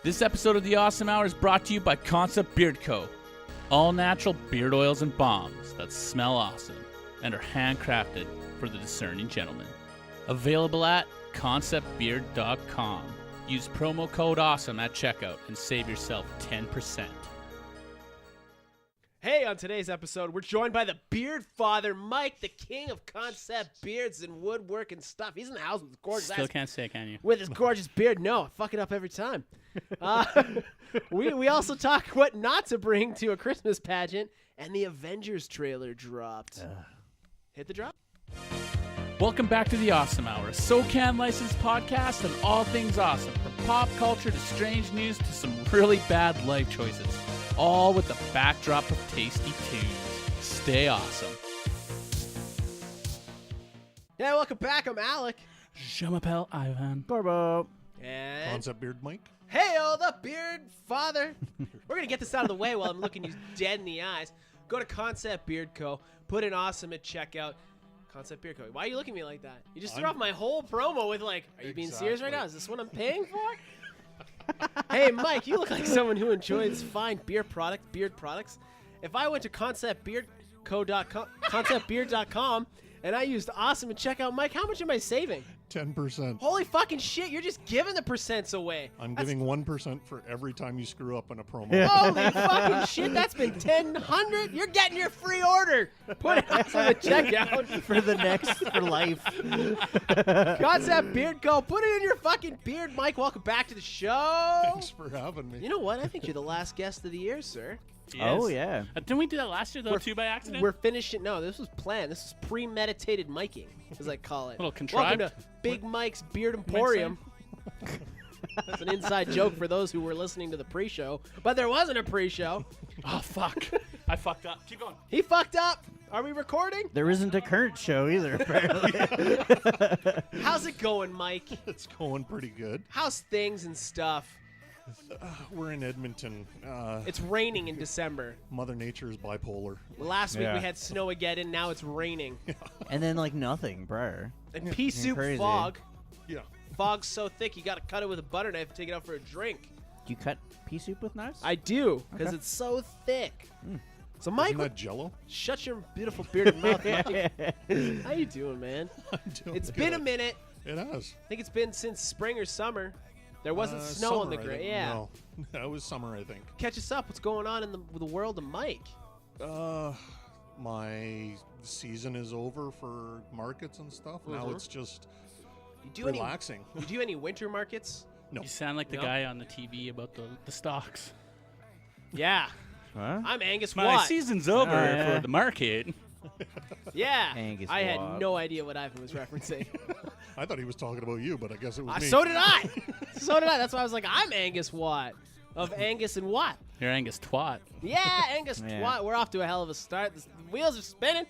This episode of The Awesome Hour is brought to you by Concept Beard Co. All natural beard oils and balms that smell awesome and are handcrafted for the discerning gentleman. Available at conceptbeard.com. Use promo code AWESOME at checkout and save yourself 10%. Hey, on today's episode, we're joined by the Beard Father, Mike, the king of concept beards and woodwork and stuff. He's in the house with his gorgeous Still can't say, can you? with his gorgeous beard. No, I fuck it up every time. We also talk what not to bring to a Christmas pageant, and the Avengers trailer dropped. Hit the drop. Welcome back to The Awesome Hour, a SoCan licensed podcast on all things awesome, from pop culture to strange news to some really bad life choices, all with the backdrop of tasty tunes. Stay awesome. Yeah, welcome back. I'm Alec. Je m'appelle Ivan. Gorbo. And Concept Beard Mike. hey-o, the Beard Father. We're going to get this out of the way while I'm looking you dead in the eyes. Go to Concept Beard Co. Put in awesome at checkout. Concept Beard Co. Why are you looking at me like that? You just threw off my whole promo with like, are you being serious right now? Is this what I'm paying for? Hey, Mike, you look like someone who enjoys fine beard products. If I went to conceptbeard.com and I used awesome at checkout, Mike, how much am I saving? 10%. Holy fucking shit, you're just giving the percents away. I'm giving 1% for every time you screw up in a promo. Holy fucking shit, that's been 1,000. You're getting your free order. Put it on the checkout. For the next for life. Concept Beard Co. Put it in your fucking beard, Mike. Welcome back to the show. Thanks for having me. You know what? I think you're the last guest of the year, sir. Oh, yeah. Didn't we do that last year, though, too, by accident? We're finishing. No, this was planned. This was premeditated miking, as I call it. Little contrived. Welcome to Big Mike's Beard Emporium. That's an inside joke for those who were listening to the pre-show, but there wasn't a pre-show. Oh, fuck. I fucked up. Keep going. He fucked up. Are we recording? There isn't a current show either, apparently. How's it going, Mike? It's going pretty good. How's things and stuff? We're in Edmonton. It's raining in December. Mother Nature is bipolar. Last week Yeah. we had snow again, and now it's raining. And then, like, nothing prior. And pea soup Crazy. fog. Yeah. Fog's so thick you got to cut it with a butter knife and take it out for a drink. Do you cut pea soup with knives? I do, because Okay. it's so thick. So, Mike, Isn't that Jello? shut your beautiful bearded mouth, Mike. How you doing, man? I'm doing It's been a good. minute. It has. I think it's been since spring or summer. There wasn't snow on the summer, I ground. think. Yeah. No, that was summer, I think. Catch us up. What's going on in the world of Mike? My season is over for markets and stuff. Now it's just You do relaxing. any? You do any winter markets? No. You sound like the No. guy on the TV about the stocks. Yeah. Huh? I'm Angus My Watt. season's over yeah. for the market. Yeah. Angus I had Watt. no idea what Ivan was referencing. I thought he was talking about you, but I guess it was me. So did I. So did I. That's why I was like, I'm Angus Watt of Angus and Watt. You're Angus Twat. Yeah, Angus Yeah. Watt. We're off to a hell of a start. The wheels are spinning.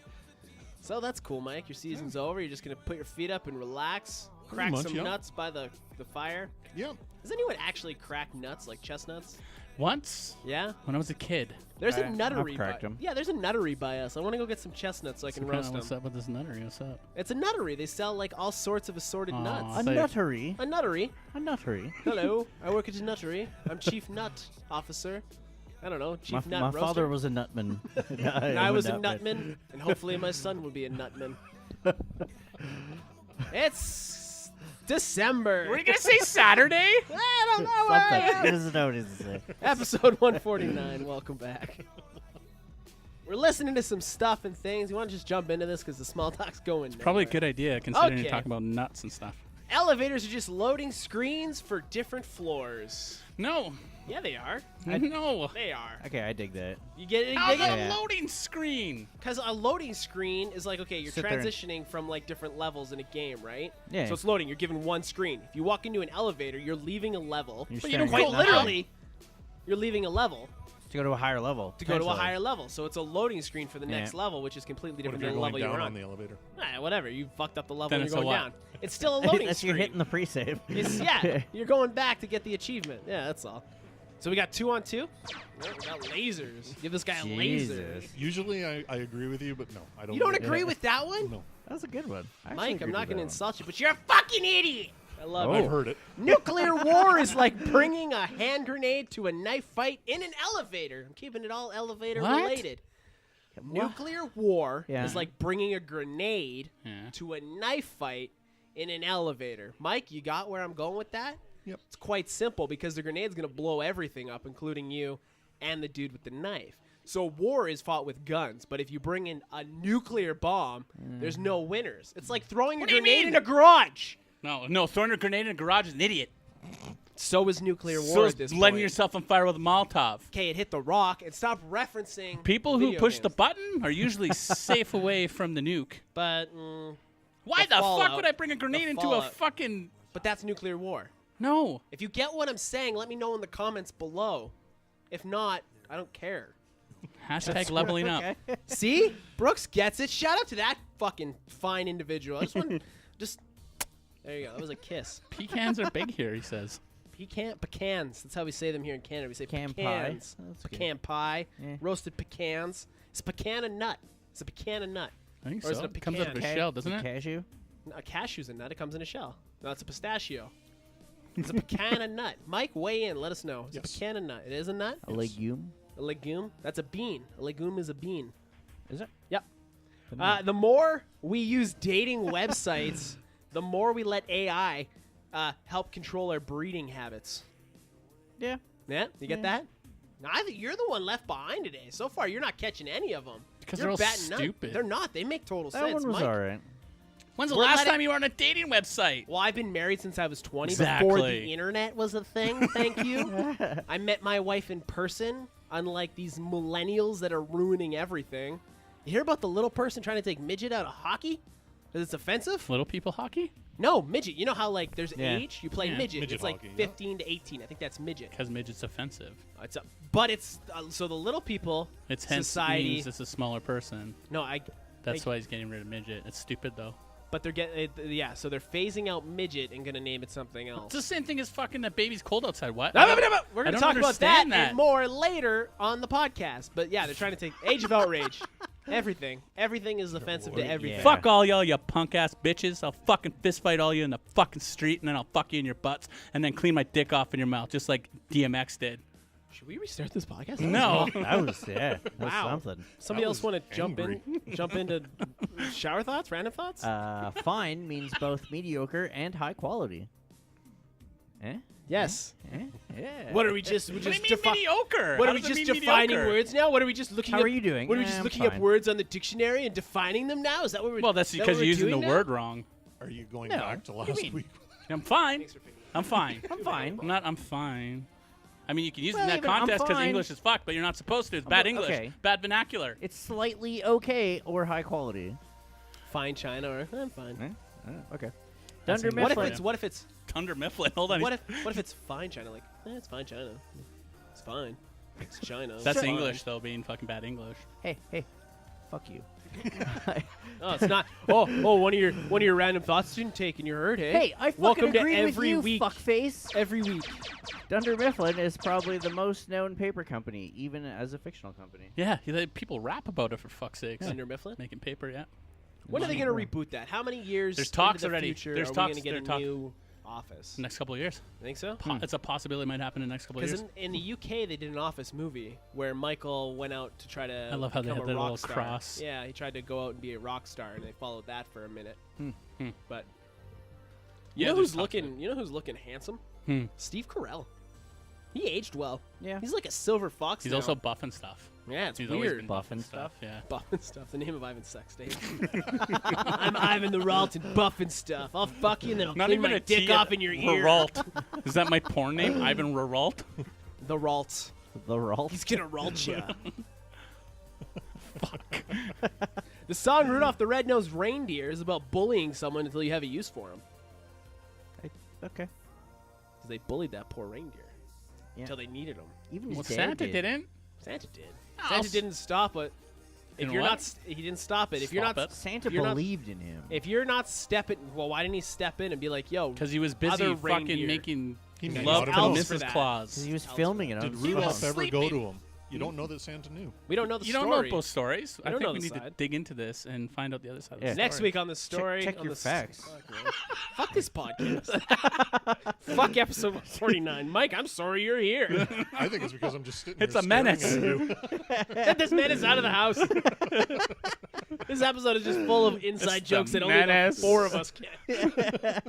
So that's cool, Mike. Your season's over. You're just going to put your feet up and relax. Crack much, some yeah. nuts by the fire. Yeah. Does anyone actually crack nuts like chestnuts? Once, Yeah? when I was a kid. There's a I've nuttery cracked by 'em. Yeah, there's a nuttery by us. I want to go get some chestnuts so I can So roast what's them. up with this nuttery? What's up? It's a nuttery. They sell like all sorts of assorted Aw. nuts. A So- nuttery. A nuttery. A nuttery. Hello, I work at a nuttery. I'm chief nut officer. I don't know, chief nut My roaster. father was a nutman. And I was a nutman, and hopefully my son will be a nutman. It's December. Were you going to say Saturday? I don't know where I Something. He am. doesn't know what he has to say. Episode 149. Welcome back. We're listening to some stuff and things. You want to just jump into this because the small talk's going Probably a nowhere. good idea, considering Okay. you're talking about nuts and stuff. Elevators are just loading screens for different floors. No. Yeah, they are. No. They are. Okay, I dig that. You get it? How's You get that it? a Yeah. loading screen? Because a loading screen is like, okay, you're Sit there and- transitioning from like different levels in a game, right? Yeah. So it's loading. You're given one screen. If you walk into an elevator, you're leaving a level. You're But you don't staring quite at nothing. Literally, you're leaving a level To go to a higher level. to go to a potentially. higher level. So it's a loading screen for the Yeah. next level, which is completely What if different you're than the going level you're down on. on the elevator? Whatever. You fucked up the level Then and it's you're a going what? down. It's still a loading That's screen. you're hitting the pre-save. It's, yeah, you're going back to get the achievement. Yeah, that's all. So we got 2-on-2. No, we got lasers. Give this guy a laser. Jesus. Usually I agree with you, but no, I don't. You don't agree. agree with that one? No. That was a good one. I actually Mike, I'm agreed not with going to that one. insult you, but you're a fucking idiot. I love I've it. heard it. Nuclear war is like bringing a hand grenade to a knife fight in an elevator. I'm keeping it all elevator What? related. Nuclear war Yeah. is like bringing a grenade Yeah. to a knife fight in an elevator. Mike, you got where I'm going with that? Yep. It's quite simple because the grenade's going to blow everything up, including you and the dude with the knife. So war is fought with guns, but if you bring in a nuclear bomb, there's no winners. It's like throwing a What do you grenade mean? in a garage. No, throwing a grenade in a garage is an idiot. So is nuclear war So at is this letting point. yourself on fire with a Molotov. Okay, it hit the rock, and stop referencing People who video push the games. button are usually safe away from the nuke. But Why The the fuck fallout. would I bring a grenade into a fallout. fucking... but that's nuclear war. No. If you get what I'm saying, let me know in the comments below. If not, I don't care. Hashtag leveling up. Okay. See? Brooks gets it. Shout out to that fucking fine individual. I just want there you go. That was a kiss. Pecans are big here, he says. Pecans. That's how we say them here in Canada. We say Pecan pie. pecans. That's good. Pecan pie. Yeah. Roasted pecans. It's a pecan a nut. It's a pecan a nut. I think Or is so. it a It comes out of a pecan? shell, doesn't it? Cashew. A cashew's a nut. It comes in a shell. No, it's a pistachio. It's a pecan a nut. Mike, weigh in. Let us know. It's Yes. a pecan a nut. It is a nut? A legume. A legume? That's a bean. A legume is a bean. Is it? Yep. The more we use dating websites, the more we let AI help control our breeding habits. Yeah. Yeah, you get Yeah. that? No, I think you're the one left behind today. So far, you're not catching any of them. Because You're they're all batting none. stupid. They're not. They make total That sense. one was Mike. alright. When's the We're last letting- time you were on a dating website? Well, I've been married since I was 20, before Exactly. the internet was a thing. Thank you. I met my wife in person, unlike these millennials that are ruining everything. You hear about the little person trying to take midget out of hockey? Because it's offensive? Little people hockey? No, midget. You know how, like, there's Yeah. age? You play Yeah. midget. Midget It's like hockey, yeah. 15 to 18. I think that's midget. Because midget's offensive. But it's, so the little people, It's hence society. means it's a smaller person. No, That's why he's getting rid of midget. It's stupid, though. but they're getting, yeah, so they're phasing out midget and going to name it something else. It's the same thing as fucking the baby's cold outside. What? We're I going to don't talk about that, understand that. and more later on the podcast. But yeah, they're trying to take age of outrage. Everything is offensive to Lord. everything. Yeah. Fuck all y'all, you punk ass bitches. I'll fucking fist fight all you in the fucking street, and then I'll fuck you in your butts, and then clean my dick off in your mouth, just like DMX did. Should we restart this podcast? No. That was that was Wow. something. Somebody That else was want to jump into shower thoughts, random thoughts? Fine means both mediocre and high quality. Eh? yes. Eh? Yeah. What are we just? We're What do just you mean mediocre? What How are we does it just mean defining mediocre? words now? What are we just looking? How up, are you doing? What are we Yeah, just I'm looking up fine. words on the dictionary and defining them now? Is that what we're? Well, that's is that because what you're we're using the doing word wrong. Are you going No. back to What do you last mean? week? I'm fine. Thanks for picking I'm fine. I'm fine. I'm fine. I mean, you can use it Well, in that even I'm context because fine. English is fucked, but you're not supposed to. It's bad English. okay. Bad vernacular. It's slightly okay or high quality. now? Fine China or I'm fine. Okay. That's Dunder English. What Mifflin. if it's what if it's Thunder Mifflin. Hold on. what if it's fine China? Like it's fine China. It's fine. It's China. That's It's fine. English, though, being fucking bad English. Hey, fuck you. Oh, it's not. Oh, one of your random thoughts didn't take and you heard. Hey, Hey, I fucking welcome to agreed with every you, week. fuckface. Every week. Dunder Mifflin is probably the most known paper company, even as a fictional company. Yeah, people rap about it, for fuck's sakes. Dunder Mifflin. Making paper, yeah. When are they going to reboot that? How many years? There's talks into the already. Future There's are talks- we going to get there a talk- new office? Next couple of years. Think so? It's a possibility might happen in the next couple of Because years. in the UK they did an Office movie where Michael went out to try to. I love how they become had a that rock little star. cross. Yeah, he tried to go out and be a rock star, and they followed that for a minute. But you Yeah, know there's who's talks looking? of it. You know who's looking handsome? Steve Carell. He aged well. Yeah. He's like a silver fox. He's now. also buff and stuff. yeah, it's He's always weird. been buff and stuff. Yeah. Buff and stuff. The name of Ivan's sex tape. I'm Ivan the Ralton, buff and stuff. I'll fuck you and then I'll Not clean even my a dick T, off in your ear. Raralt. Is that my porn name? Ivan Raralt? The Ralt. The Ralph. He's gonna Ralt you. Fuck. The song Rudolph the Red-Nosed Reindeer is about bullying someone until you have a use for him. Okay. Because they bullied that poor reindeer Yeah. until they needed him. Even his Well, dad Santa did. didn't. Santa did. Oh, Santa didn't stop it. If Didn't you're what? not, he didn't stop it. If you're Stop not, it. Santa you're not- believed in him. if you're not stepping, well, why didn't he step in and be like, "Yo"? Because he was busy Other fucking reindeer. making He made love a to lot of elves for Mrs. that. Claus. He was Else filming it for on Did his Rudolph phone. ever go to him? You don't know that Santa knew. We don't know the You story. don't know both stories. I I don't think know we the need to side. dig into this and find out the other side of the Yeah. story. Next week on the story. check on your the facts. Fuck, man. Fuck this podcast. Fuck episode 49. Mike, I'm sorry you're here. I think it's because I'm just sitting It's here a menace. staring at you. Get this man is out of the house. This episode is just full of inside It's jokes the that only the menace. 4 of us can.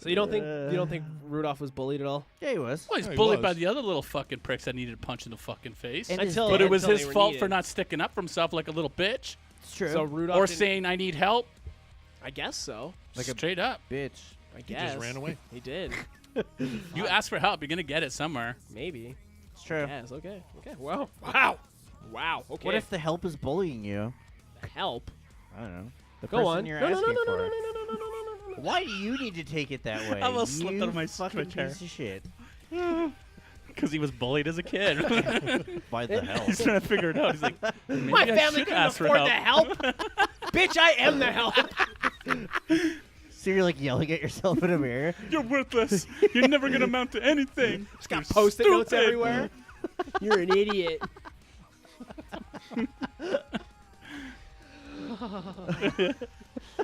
So you don't think Rudolph was bullied at all? Yeah, he was. Well, he's Yeah, he bullied by was. the other little fucking pricks that needed a punch in the fucking face. And his Until- But dad- it was until his they were fault for needed. not sticking up for himself like a little bitch. It's true. So Rudolph Or didn't- saying, I need help. I guess so. Like a- Straight up. bitch. I He guess just ran away. He did. You ask for help, you're going to get it somewhere. Maybe. It's true. Yes. Okay. Okay. Wow. Wow. Wow. Okay. What if the help is bullying you? help? I don't know. The Go person on. you're No, no, no, asking no, no, for. no, no, no, no, no, no, no. Why do you need to take it that way? I almost slipped You out of my fucking chair. piece of shit. Because he was bullied as a kid. By the help. He's trying to figure it out. He's like, maybe My I family should couldn't ask for afford the help. Bitch, I am the help. So you're like yelling at yourself in a mirror. You're worthless. You're never going to amount to anything. Just got You're post-it notes stupid. everywhere. You're an idiot.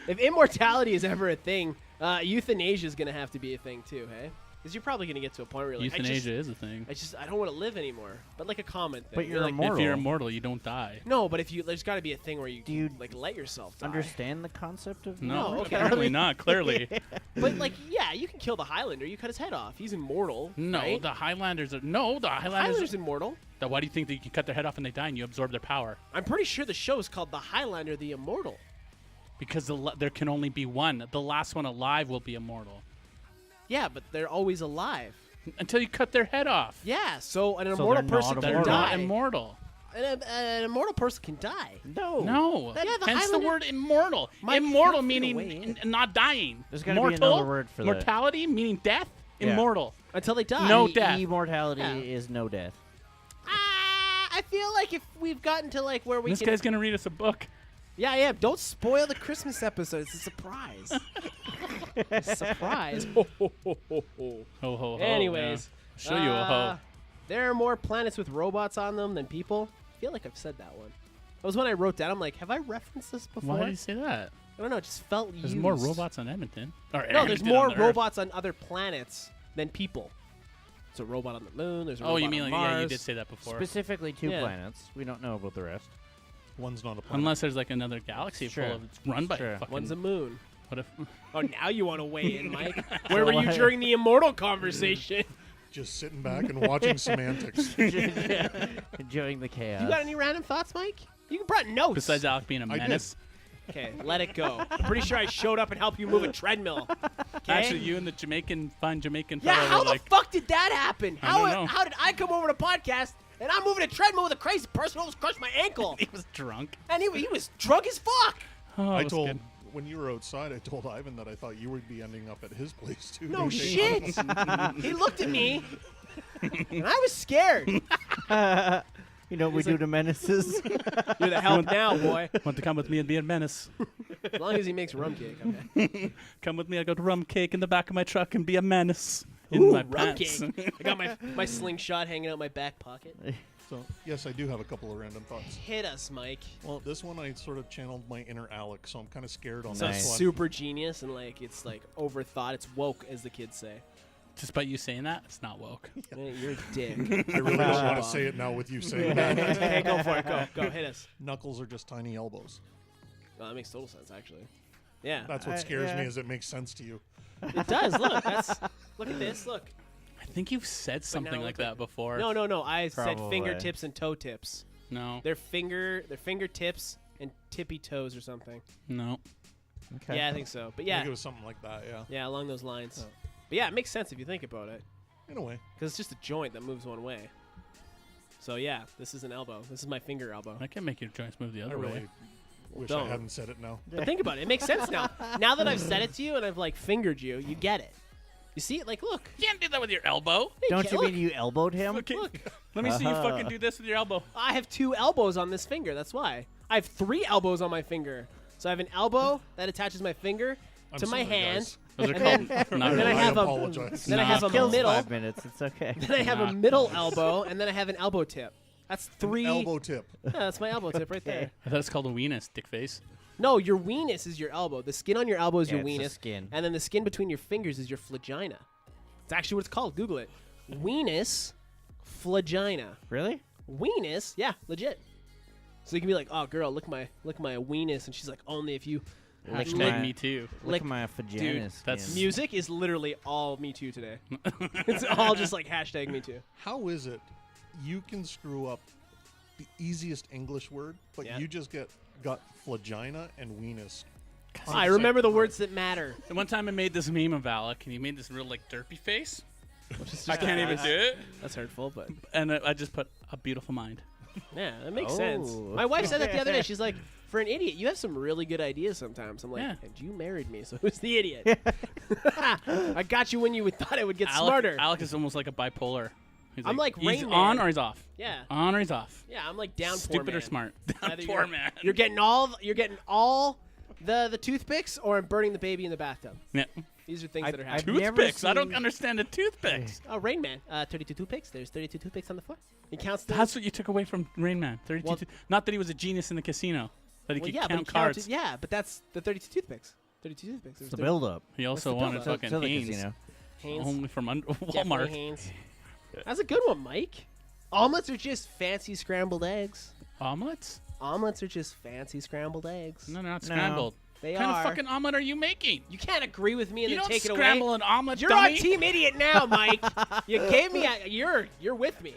If immortality is ever a thing, euthanasia is gonna have to be a thing too, hey? Because you're probably gonna get to a point where you're like, Euthanasia is a thing. I don't want to live anymore. But like a common thing. But you're like, immortal. If you're immortal, you don't die. no, but if you, there's got to be a thing where you, Do you like let yourself die. Understand the concept of No, okay. apparently not. Clearly. But like, yeah, you can kill the Highlander. You cut his head off. He's immortal. No, right? the Highlanders are. No, the Highlanders. Highlander's immortal. Why do you think that you can cut their head off and they die and you absorb their power? I'm pretty sure the show is called The Highlander, the Immortal. Because there can only be one. The last one alive will be immortal. Yeah, but they're always alive. Until you cut their head off. Yeah, so an So immortal they're person not can They're immortal. not die. immortal. An immortal person can die. No. No. Yeah, the Hence the Highlander- word immortal. Mike, immortal feel meaning away. not dying. There's gotta be Mortal, another word for that. mortality meaning death. Yeah. Immortal. Until they die. No death. Immortality Yeah. is no death. I feel like if we've gotten to like where we This can. guy's gonna read us a book. Yeah. Don't spoil the Christmas episode. It's a surprise. It's a surprise. Ho, ho, ho, ho, ho. Ho ho ho. Anyways, yeah. Show you a ho. There are more planets with robots on them than people. I feel like I've said that one. That was when I wrote down. I'm like, have I referenced this before? Why did you say that? I don't know. It just felt There's used. more robots on Edmonton. Or No, there's Edmonton more on the Earth. robots on other planets than people. There's a robot on the moon. There's a Oh, robot you mean on like Mars. yeah? You did say that before. Specifically 2 Yeah. planets. We don't know about the rest. One's not a planet. Unless there's like another galaxy Sure. full of it's run by Sure. fucking. One's a moon. What if? Oh, now you want to weigh in, Mike? Where were you during the immortal conversation? Just sitting back and watching semantics. Enjoying the chaos. You got any random thoughts, Mike? You brought notes. Besides Alec being a I did. menace. Okay, let it go. I'm pretty sure I showed up and helped you move a treadmill. Okay? Actually, you and the Jamaican yeah, fellow how were the like, fuck did that happen? I don't know. How did I come over to podcast and I'm moving a treadmill with a crazy person who almost crushed my ankle? he was drunk. And he was drunk as fuck. Oh, I it was told good. when you were outside, I told Ivan that I thought you would be ending up at his place too. No They- shit. He looked at me, and I was scared. You know what we do to menaces? You're the help now, boy. Want to come with me and be a menace? As long as he makes rum cake, okay. Come with me. I got rum cake in the back of my truck and be a menace in Ooh, my rum pants. cake. I got my slingshot hanging out in my back pocket. So yes, I do have a couple of random thoughts. Hit us, Mike. Well, this one I sort of channeled my inner Alec, so I'm kind of scared on So Nice. it's this one. super genius and like it's like overthought. It's woke, as the kids say. Just by you saying that, it's not woke. Man, you're a dick. I really don't want to say it now with you saying that. Okay, go for it. Go. Hit us. Knuckles are just tiny elbows. Oh, that makes total sense, actually. Yeah, That's what scares yeah. me, is it makes sense to you. it does. Look, look at this. Look. I think you've said something now like look that before. No. I said Probably. fingertips and toe tips. No. They're fingertips and tippy toes or something. No. Okay. Yeah, I think so. But I yeah, think it was something like that, yeah. yeah, along those lines. Oh. But yeah, it makes sense if you think about it, In a way. because it's just a joint that moves one way. So yeah, this is an elbow. This is my finger elbow. I can make your joints move the I other really way. wish Don't. I hadn't said it now. But think about it. It makes sense now. Now that I've said it to you and I've like fingered you, you get it. You see it? Like, look. You can't do that with your elbow. Don't can't- you look. mean you elbowed him? Okay. Look. Let me see you fucking do this with your elbow. I have 2 elbows on this finger. That's why. I have 3 elbows on my finger. So I have an elbow that attaches my finger, I'm to my sorry, hand. guys. Those are called Then I I have a apologize. then I have a Kills middle. 5 minutes. It's okay. Then I have a middle elbow, and then I have an elbow tip. That's three. Elbow tip. Yeah, that's my elbow tip right there. I thought it's called a weenus, dick face. No, your weenus is your elbow. The skin on your elbow is Yeah, your it's the weenus, skin. and then the skin between your fingers is your flagina. It's actually what it's called. Google it. Weenus, flagina. Really? Weenus, yeah, legit. So you can be like, "Oh, girl, look my weenus," and she's like, "Only if you." Lick Hashtag my- me too. Lick Like, my vagina dude, skin. that's Music is literally all Me Too today. It's all just like hashtag Me Too. How is it you can screw up the easiest English word, but Yeah. you just got flagina and weenus? I remember the words that matter. And one time I made this meme of Alec, and he made this real like derpy face. Just I can't even do it. That's hurtful, but And I just put a beautiful mind. yeah, that makes sense. Oh. My wife said that the other day. She's like, "For an idiot, you have some really good ideas sometimes." I'm like, Yeah. "And you married me, so who's the idiot?" I got you when you thought I would get smarter. Alec is almost like a bipolar. He's I'm like he's Rain on Man. or he's off. Yeah, On or he's off. yeah, I'm like down poor Stupid or man. smart? Either Down poor man. You're getting all the toothpicks, or I'm burning the baby in the bathtub. Yeah. These are things I've- that are I've happening. never Toothpicks. I don't seen- understand the toothpicks. Oh, Rain Man. 32 toothpicks. There's 32 toothpicks on the floor. He counts those. That's what you took away from Rain Man. 32. Well- Not that he was a genius in the casino. That he well, could yeah, but he count cards. counted, yeah, but that's the 32 toothpicks. 32 toothpicks. It's the build-up. He also the wanted build-up? fucking To the Hanes. casino. Haynes. Only from Definitely Walmart. Haynes. That's a good one, Mike. Omelets are just fancy scrambled eggs. Omelets? Omelets are just fancy scrambled eggs. No, they're not No. scrambled. They What kind are. of fucking omelet are you making? You can't agree with me and You then don't take it scramble away. an omelet, You're dummy. on Team Idiot now, Mike. You gave me you're with me.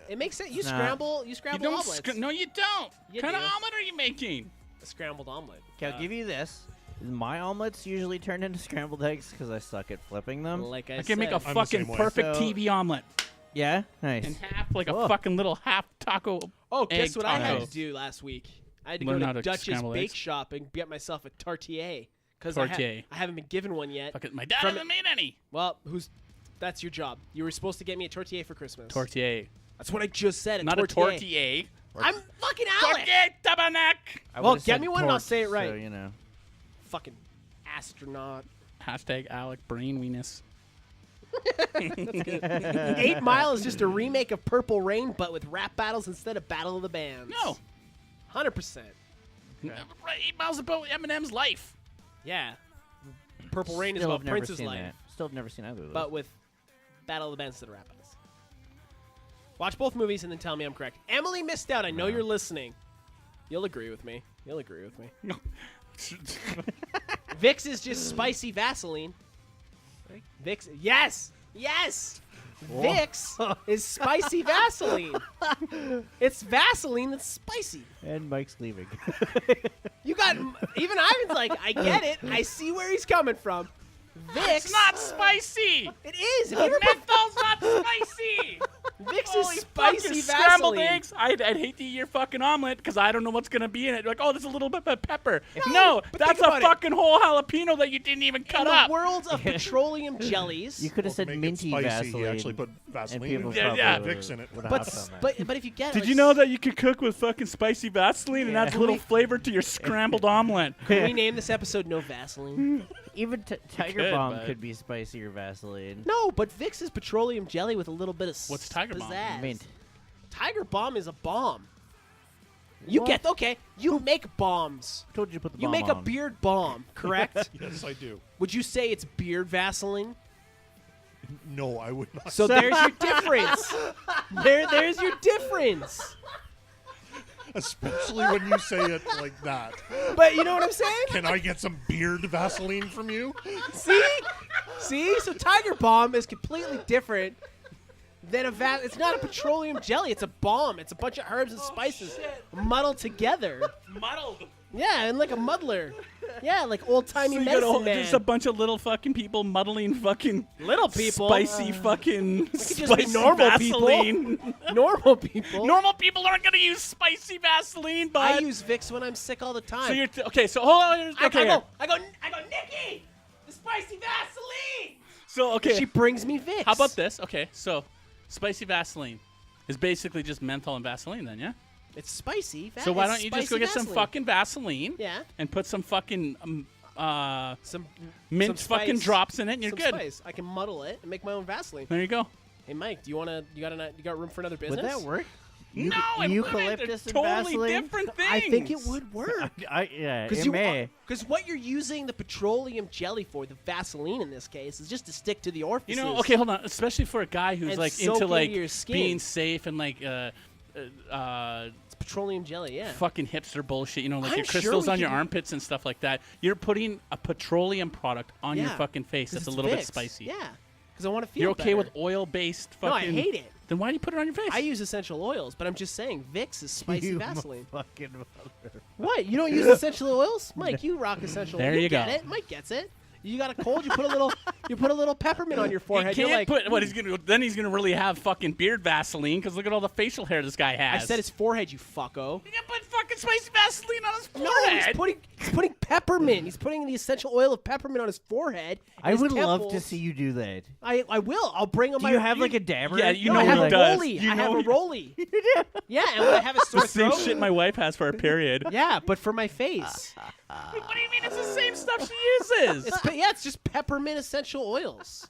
It makes sense. You Nah. scramble You omelets. don't. No, you don't. You What kind of do. omelet are you making? A scrambled omelet. Okay, I'll give you this. My omelets usually turn into scrambled eggs because I suck at flipping them. Like I I can make a said. I'm the fucking same way. perfect So- TV omelet Yeah? Nice. in half, like Whoa. a fucking little half taco. Oh, guess egg what I had taco. to do last week? I had to Learn go how to to Dutch's scramble Bake eggs. Shop and get myself a tartier. Because Tortilla. I haven't been given one yet. Fuck it, my dad From- hasn't made any. Well, that's your job. You were supposed to get me a tortilla for Christmas. Tortilla. That's what I just said. Not a tortilla. I'm fucking Alex. Tortilla tabernacle. I Well, would've get said me one and I'll torch, say it right. So, you know. Fucking astronaut. Hashtag Alec brain weenus. 8 Mile is just a remake of Purple Rain, but with rap battles instead of Battle of the Bands. No. 100%. 8 miles about Eminem's life. Yeah. Purple Rain is Still about have never Prince's seen life, that. Still have never seen either of those. but with Battle of the Bands instead of rap battles. Watch both movies and then tell me I'm correct. Emily missed out. I know you're listening. You'll agree with me. You'll agree with me. No. Vicks is just spicy Vaseline. Vicks, yes, yes. Vicks is spicy Vaseline. It's Vaseline that's spicy. and Mike's leaving. You got even Ivan's like, I get it. I see where he's coming from. Vicks, It's not spicy. It is. If you ever put Menthol's not spicy. Vicks Holy is spicy fucking scrambled Vaseline. eggs. I'd hate to eat your fucking omelet because I don't know what's gonna be in it. Like, oh, there's a little bit of pepper. No, No, but that's think a about it. fucking whole jalapeno that you didn't even cut In the up. world of petroleum jellies. You could have To said make it minty spicy, Vaseline. He actually put and Vaseline people in Yeah, probably yeah. Vicks in it. would but have done that. but if you get Did like, you know that you could cook with fucking spicy Vaseline and Yeah. adds a little flavor to your scrambled omelet? Can we name this episode No Vaseline? Even Tiger could, Bomb but- could be spicier Vaseline. No, but Vicks is petroleum jelly with a little bit of What's Tiger Bomb? pizzazz. Mint. Tiger Bomb is a bomb. You What? get okay. You make bombs. Told you to put the You bomb make a on. beard bomb, correct? Yes, I do. Would you say it's beard Vaseline? No, I would not. So there's your difference. There's your difference. Especially when you say it like that. But you know what I'm saying? Can I get some beard Vaseline from you? See? So Tiger Bomb is completely different than it's not a petroleum jelly. It's a bomb. It's a bunch of herbs and spices muddled together. Muddled. Yeah, and like a muddler. Yeah, like old-timey So you medicine got man. just a bunch of little fucking people muddling fucking Little people. spicy fucking just be spicy normal people. Vaseline. Normal people. Normal people aren't gonna use spicy Vaseline, but I use Vicks when I'm sick all the time. so you're okay. So hold on. I Okay. go, Nikki, the spicy Vaseline. So okay. She brings me Vicks. How about this? Okay, so spicy Vaseline is basically just menthol and Vaseline, then, yeah. It's spicy. So why it's don't you just go spicy get some Vaseline. fucking Vaseline? Yeah. And put some fucking Some mint some fucking spice. drops in it, and you're Some good. Spice. I can muddle it and make my own Vaseline. There you go. Hey, Mike, do you got room for another business? Would that work? No, it eucalyptus wouldn't. and They're totally Vaseline? different things. I think it would work. Yeah, Because it may. what you're using the petroleum jelly for, the Vaseline in this case, is just to stick to the orifices. You know, okay, hold on. Especially for a guy who's And like soak into into like your skin. being safe and like It's petroleum jelly, yeah. fucking hipster bullshit. You know, like I'm your sure crystals we on your could- armpits and stuff like that. You're putting a petroleum product on your Yeah, fucking face 'Cause that's a it's little bit Vicks. spicy. Yeah, because I want to feel You're okay better. with oil-based fucking? No, I hate it. Then why do you put it on your face? I use essential oils, but I'm just saying Vicks is spicy You Vaseline. fucking mother. What? You don't use essential oils? Mike, you rock essential There oils. you get go. it. Mike gets it. You got a cold, you put a little peppermint on your You forehead. can't You're like, put what he's gonna. Then he's gonna really have fucking beard Vaseline because look at all the facial hair this guy I has. said his forehead, you fucko. You can put fucking spicy Vaseline on his No, forehead. he's putting peppermint. He's putting the essential oil of peppermint on his forehead. and I his would love to temples. see you do that. I will. I'll bring him. Do you have like a dabber? Yeah, you No, know I who have a does. rollie. You I have know a who- rollie. Yeah, and when I have a sore The same throat. shit my wife has for her period. Yeah, but for my face. What do you mean? It's the same stuff she uses. It's just peppermint essential oils.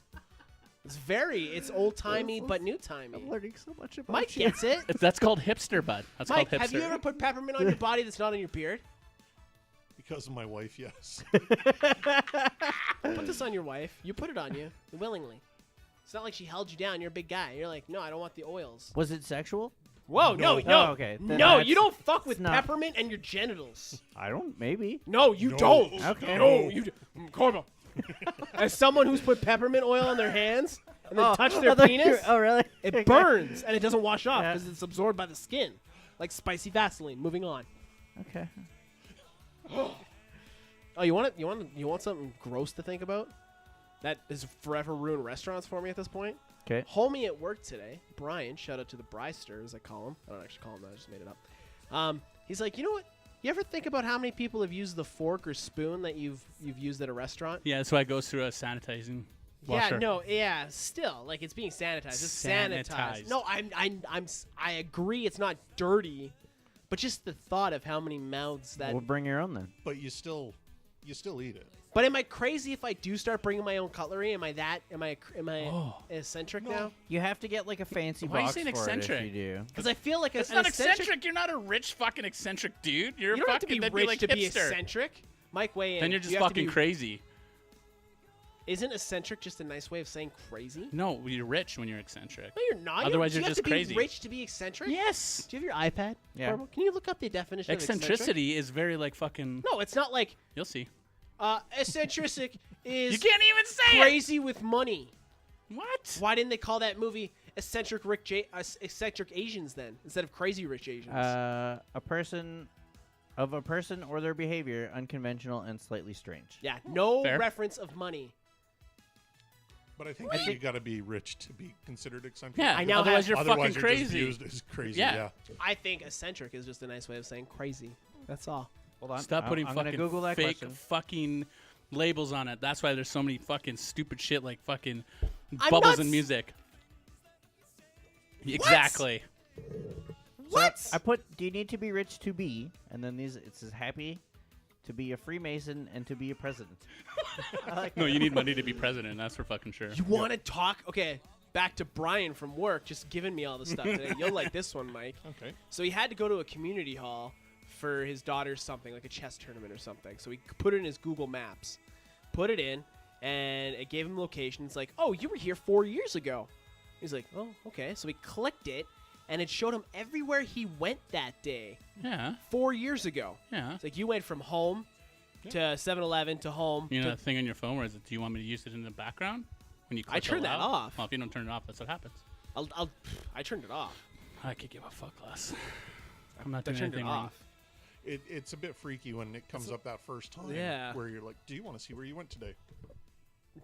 It's old timey but new timey. I'm learning so much about Mike you. gets it. That's called hipster, bud. That's Mike, called hipster. have you ever put peppermint on your body that's not on your beard? Because of my wife, yes. Put this on your wife. You put it on you willingly. It's not like she held you down. You're a big guy. You're like, no, I don't want the oils. Was it sexual? Whoa, no, No. no, Oh, okay. Then no! that's- You don't fuck with it's not- peppermint and your genitals. I don't. Maybe. No, you No. don't. Okay. No, you. Corbo. As someone who's put peppermint oil on their hands and then touched their I thought you penis, were- Oh, really? it burns and it doesn't wash off Yeah. because it's absorbed by the skin, like spicy Vaseline. Moving on. Okay. Oh, you want something gross to think about? That has forever ruined restaurants for me at this point. Okay. Homie at work today, Brian, shout out to the Bryster as I call him. I don't actually call him that, I just made it up. He's like, you know what? You ever think about how many people have used the fork or spoon that you've used at a restaurant? Yeah, that's why it goes through a sanitizing washer. Yeah, no, yeah, still, like it's being sanitized. It's sanitized. Sanitized. No, I agree it's not dirty, but just the thought of how many mouths that. We'll bring your own then. But you still eat it. But am I crazy if I do start bringing my own cutlery? Am I Oh. eccentric No. now? You have to get like a fancy Why are you box saying for it eccentric? if you do. Because I feel like It's an not eccentric. You're not a rich fucking eccentric dude. You're You don't have to fucking be that'd rich like to be hipster. eccentric. Mike, weigh in. Then you're just You have to fucking be- crazy. Isn't eccentric just a nice way of saying crazy? No, you're rich when you're eccentric. No, you're not. Otherwise, you you're have just to crazy. Be rich to be eccentric. Yes. Do you have your iPad? Yeah. Corbo? Can you look up the definition of eccentric? Eccentricity is very like fucking. No, it's not like You'll see. eccentric is You can't even say crazy with money. it. What? Why didn't they call that movie eccentric eccentric Asians then instead of crazy rich Asians? A person or their behavior unconventional and slightly strange. yeah, no Fair. reference of money. But I think that you got to be rich to be considered eccentric. Yeah. I now otherwise, have- you're Otherwise, fucking you're just crazy. viewed as crazy. Yeah. Yeah. I think eccentric is just a nice way of saying crazy. That's all. Hold on. Stop putting I'm gonna fucking Google that fake question. fucking labels on it. That's why there's so many fucking stupid shit like fucking I'm bubbles not in s- music. Exactly. What? I put, do you need to be rich to be? And then it says happy to be a Freemason and to be a president. I like No, that. you need money to be president. That's for fucking sure. You want to talk? Okay, back to Brian from work, just giving me all the stuff today. You'll like this one, Mike. Okay. So he had to go to a community hall for his daughter's something, like a chess tournament or something. So he put it in his Google Maps, put it in, and it gave him location. It's like, oh, you were here 4 years ago. He's like, oh, okay. So he clicked it, and it showed him everywhere he went that day Yeah. 4 years ago. Yeah. It's like you went from home to 7-Eleven to home. You know to that thing on your phone where is it? Do you want me to use it in the background? When you click turned that allow? off. Well, if you don't turn it off, that's what happens. I turned it off. I could give a fuck less. I'm not I doing turned it anything wrong. off. It's a bit freaky when it comes up that first time. Yeah. Where you're like, do you want to see where you went today?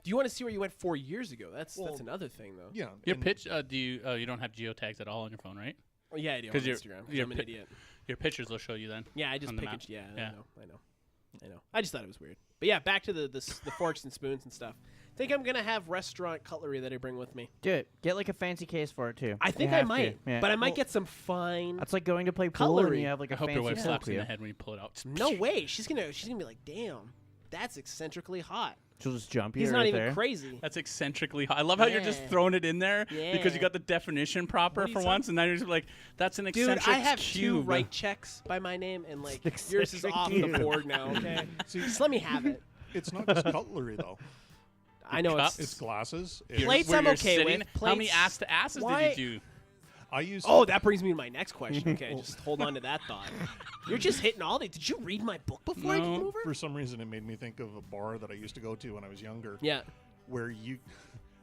Do you want to see where you went 4 years ago? That's Well, another thing, though. Yeah. Your and pitch, do you? Oh, you don't have geotags at all on your phone, right? Oh, yeah, I do on 'Cause Instagram. 'Cause you're I'm an pi- idiot. Your pictures will show you then. Yeah, I just on the pick map. and yeah, Yeah. I know. I just thought it was weird. But yeah, back to the forks and spoons and stuff. Think I'm gonna have restaurant cutlery that I bring with me. Do it. Get like a fancy case for it too. I think You I have to. might, Yeah. but I might Well- get some fine. That's like going to play pool and Cutlery. you have like I a hope fancy your wife pool slaps you in cue. the head when you pull it out. No way. She's gonna be like, damn. That's eccentrically hot. She'll just jump you He's right not even there. crazy. That's eccentrically hot. I love how you're just Yeah. throwing it in there because Yeah. you got the definition proper What do you for say? once, and now you're just like, that's an Dude, eccentric I have cube. 2 right checks by my name, and like It's yours is eccentric off cube. the board now. Okay, just let me have it. It's not just cutlery though. I know cups? It's glasses. You're- Plates where I'm you're okay sitting. with. How many Plates- ass to asses Why- did you do? I use. Oh, that brings me to my next question. Okay, just hold on to that thought. You're just hitting all these. Did you read my book before I No. came over? For some reason, it made me think of a bar that I used to go to when I was younger, Yeah. where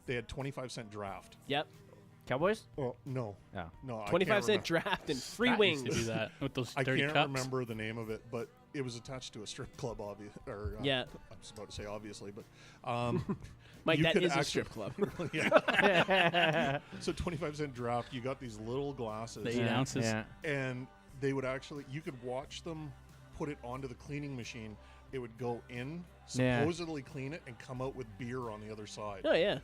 they had 25-cent draft. Yep. Cowboys? Oh no, Oh. no, 25-cent draft and free Scott used wings. to do that with those I dirty can't cups. remember the name of it, but it was attached to a strip club, Yeah. I was about to say obviously, but Mike, you that could is a actually- strip club. yeah. So 25-cent draft, you got these little glasses, The 8 ounces. Yeah. and they would actually, you could watch them put it onto the cleaning machine. It would go in, Yeah. supposedly clean it, and come out with beer on the other side. Oh yeah.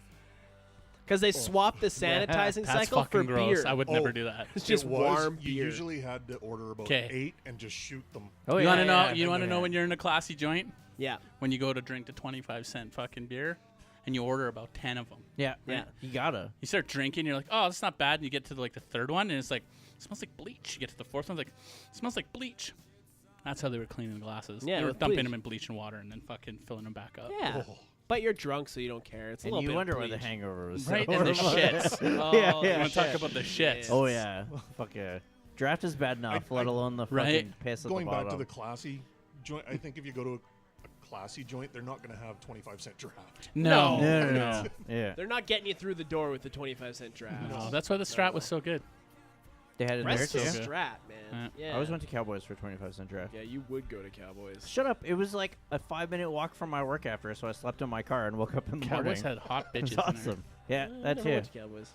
Because they swapped the sanitizing That's cycle for fucking gross. beer. I would Oh. never do that. It's just It was, warm you beer. usually had to order about 'Kay. 8 and just shoot them. Oh, You yeah, want to know? yeah, You want to yeah. know when you're in a classy joint? Yeah. When you go to drink the 25-cent fucking beer, and you order about 10 of them. Yeah. Yeah. You gotta. You start drinking, you're like, oh, that's not bad. And you get to like the 3rd one, and it's like, it smells like bleach. You get to the 4th one, it's like, it smells like bleach. That's how they were cleaning the glasses. Yeah, they were with dumping bleach. them in bleach and water and then fucking filling them back up. Yeah. Oh. But you're drunk, so you don't care. It's a And little you bit wonder of why the bleach. hangover was Right, so and the horrible. shits. Oh, Yeah, I yeah. want to talk about the shits. Oh yeah. Fuck yeah. Draft is bad enough, let alone the fucking Right. piss at Going the back bottom. to the classy joint, I think if you go to a classy joint, they're not going to have 25-cent draft. No. No. Yeah. They're not getting you through the door with the 25-cent draft. No, that's why the Strat was so good. They had it there Rest too. is good. Strat, man. Yeah. I always went to Cowboys for 25-cent draft. Yeah, you would go to Cowboys. Shut up. It was like a 5-minute walk from my work after, so I slept in my car and woke up in the Cowboys morning. had hot It was bitches in there. awesome. Yeah, I that never too. went to Cowboys.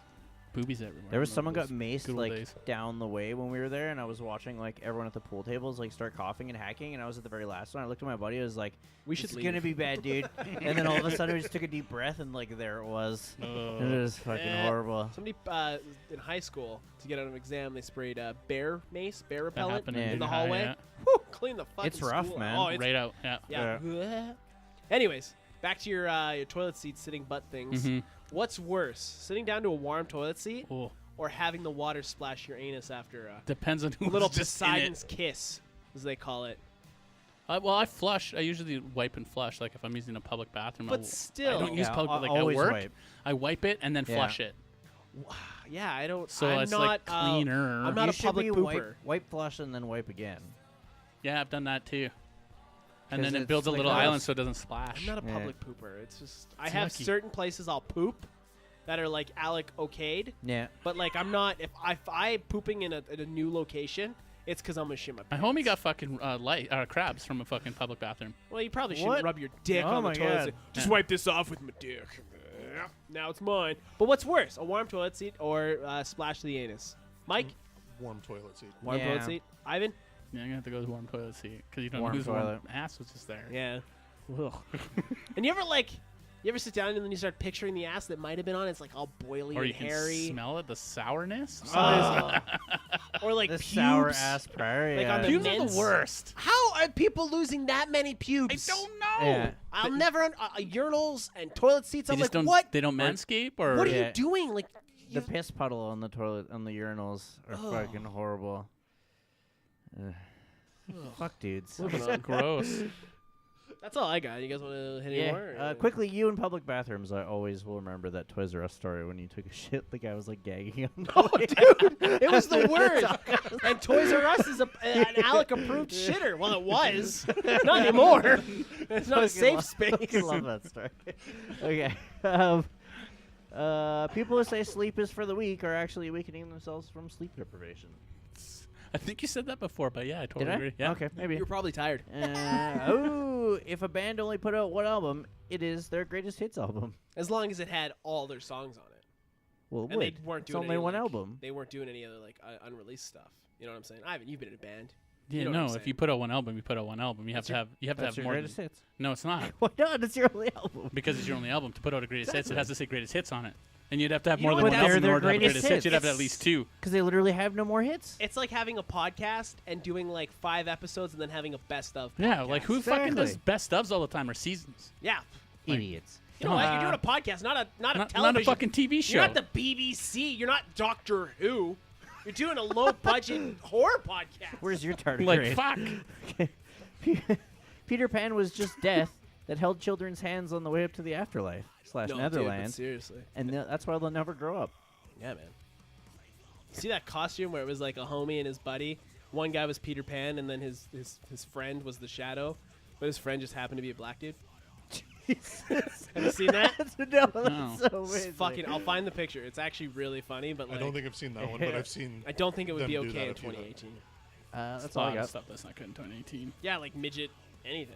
Boobies everywhere. There was I someone remember got those maced good old like days. down the way when we were there, and I was watching like everyone at the pool tables like start coughing and hacking, and I was at the very last one. I looked at my buddy. I was like, We should "It's leave. gonna be bad, dude." And then all of a sudden, we just took a deep breath, and like there it was. It was fucking horrible. Somebody in high school, to get out of an exam, they sprayed bear mace, bear That repellent happened in in the junior high, hallway. yeah. Whew, clean the fucking It's rough, school. man. Oh, it's Right out. Yeah. yeah. Anyways, back to your toilet seat sitting butt things. Mhm. What's worse, sitting down to a warm toilet seat Oh, or having the water splash your anus after a depends on who's little just in Poseidon's it. kiss, as they call it? Well, I flush. I usually wipe and flush. Like if I'm using a public bathroom. But I still. don't use Yeah, public. I'll Like at always work, wipe. I wipe it and then Yeah. flush it. Yeah, I don't. So I'm it's not, like cleaner. I'm not You a should public be pooper. wipe, flush, and then wipe again. Yeah, I've done that too. And 'Cause then it it's builds a like little gross. island so it doesn't splash. I'm not a Yeah. public pooper. It's just I It's have lucky. certain places I'll poop that are like Alec okayed, Yeah. but like I'm not. If I pooping in a new location, it's because I'm gonna shit my My pants. homie got fucking crabs from a fucking public bathroom. Well, you probably shouldn't What? rub your dick Oh on the my toilet God. seat. Just Yeah. wipe this off with my dick. Now it's mine. But what's worse, a warm toilet seat or splash the anus? Mike, Warm toilet seat. warm Yeah. toilet seat. Ivan, Yeah, I'm gonna have to go with warm toilet seat because you don't Warm know whose toilet. warm ass was just there. yeah. And you ever sit down and then you start picturing the ass that might have been on? It's like all boily Or and you can hairy. smell it, the sourness. Or like The pubes. sour ass prior. Like yeah. on the Pubes are men's- the worst. How are people losing that many I pubes? don't know. Yeah. I'll never urinals and toilet seats. They I'm just like, don't. what? They don't manscape or. What are Yeah. you doing? Like, The piss puddle on the toilet on the urinals are fucking horrible. Ugh. Fuck, dudes. moving on. Gross. That's all I got. You guys want to hit any Yeah. more? Quickly, you in public bathrooms. I always will remember that Toys R Us story when you took a shit. The guy was like gagging on the way out. It was the worst. And Toys R Us is an Alec approved shitter. Well, it was. Not anymore. It's not a safe space. I love that story. Okay. People who say sleep is for the weak are actually weakening themselves from sleep deprivation. I think you said that before, but yeah, I totally Did I? agree. Yeah. Okay, maybe. You're probably tired. If a band only put out one album, it is their greatest hits album. As long as it had all their songs on it. Well, it And they would. weren't It's doing only any, one like, album. They weren't doing any other like unreleased stuff. You know what I'm saying? Ivan, you've been in a band. Yeah, You know what I'm no. If saying. you put out one album, you put out one album. You have to have. You have to That's have your more. greatest Than, hits. no, it's not. Why not? It's your only album. Because it's your only album. To put out a greatest hits, it has to say greatest hits on it. And you'd have to have You more know than what, one they're album in their order to have greatest greatest hits. You'd have hits. at least 2. Because they literally have no more hits. It's like having a podcast and doing like 5 episodes and then having a best of. Yeah, podcast. like who fucking does Exactly. best ofs all the time or seasons? Yeah. Idiots. You know what? You're doing a podcast, not a Not television. a fucking TV show. You're not the BBC. You're not Doctor Who. You're doing a low budget horror podcast. Where's your tardigrade? like fuck. Peter Pan was just death that held children's hands on the way up to the afterlife / No, dude, but Netherlands, seriously. and that's why they'll never grow up. Yeah, man. See that costume where it was like a homie and his buddy? One guy was Peter Pan, and then his friend was the Shadow, but his friend just happened to be a black dude. Have you seen that? No, that's No. so It's amazing. fucking, I'll find the picture. It's actually really funny, but I like, don't think I've seen that one, but I've seen. I don't think it would them be do okay that in a few times. 2018. That's all I got. Stuff that's not good in 2018. Yeah, like midget anything.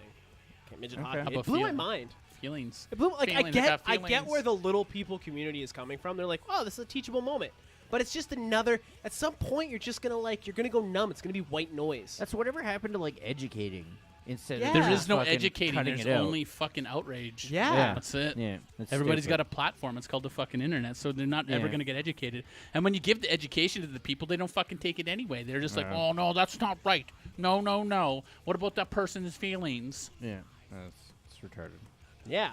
Okay, midget Okay. hockey. How It about blew my feeling? mind. Feelings. It blew, like Feelings, I got get where feelings. the little people community is coming from. They're like, oh, this is a teachable moment. But it's just another. At some point, you're just gonna you're gonna go numb. It's gonna be white noise. That's whatever happened to like educating instead Yeah. of There just is no fucking educating. cutting There's it out. only fucking outrage. Yeah. That's it. Yeah, that's Everybody's got stupid. a platform. It's called the fucking internet, so they're not ever Yeah. going to get educated. And when you give the education to the people, they don't fucking take it anyway. They're just like, Yeah. oh, no, that's not right. No, no, no. What about that person's feelings? Yeah, it's retarded. Yeah.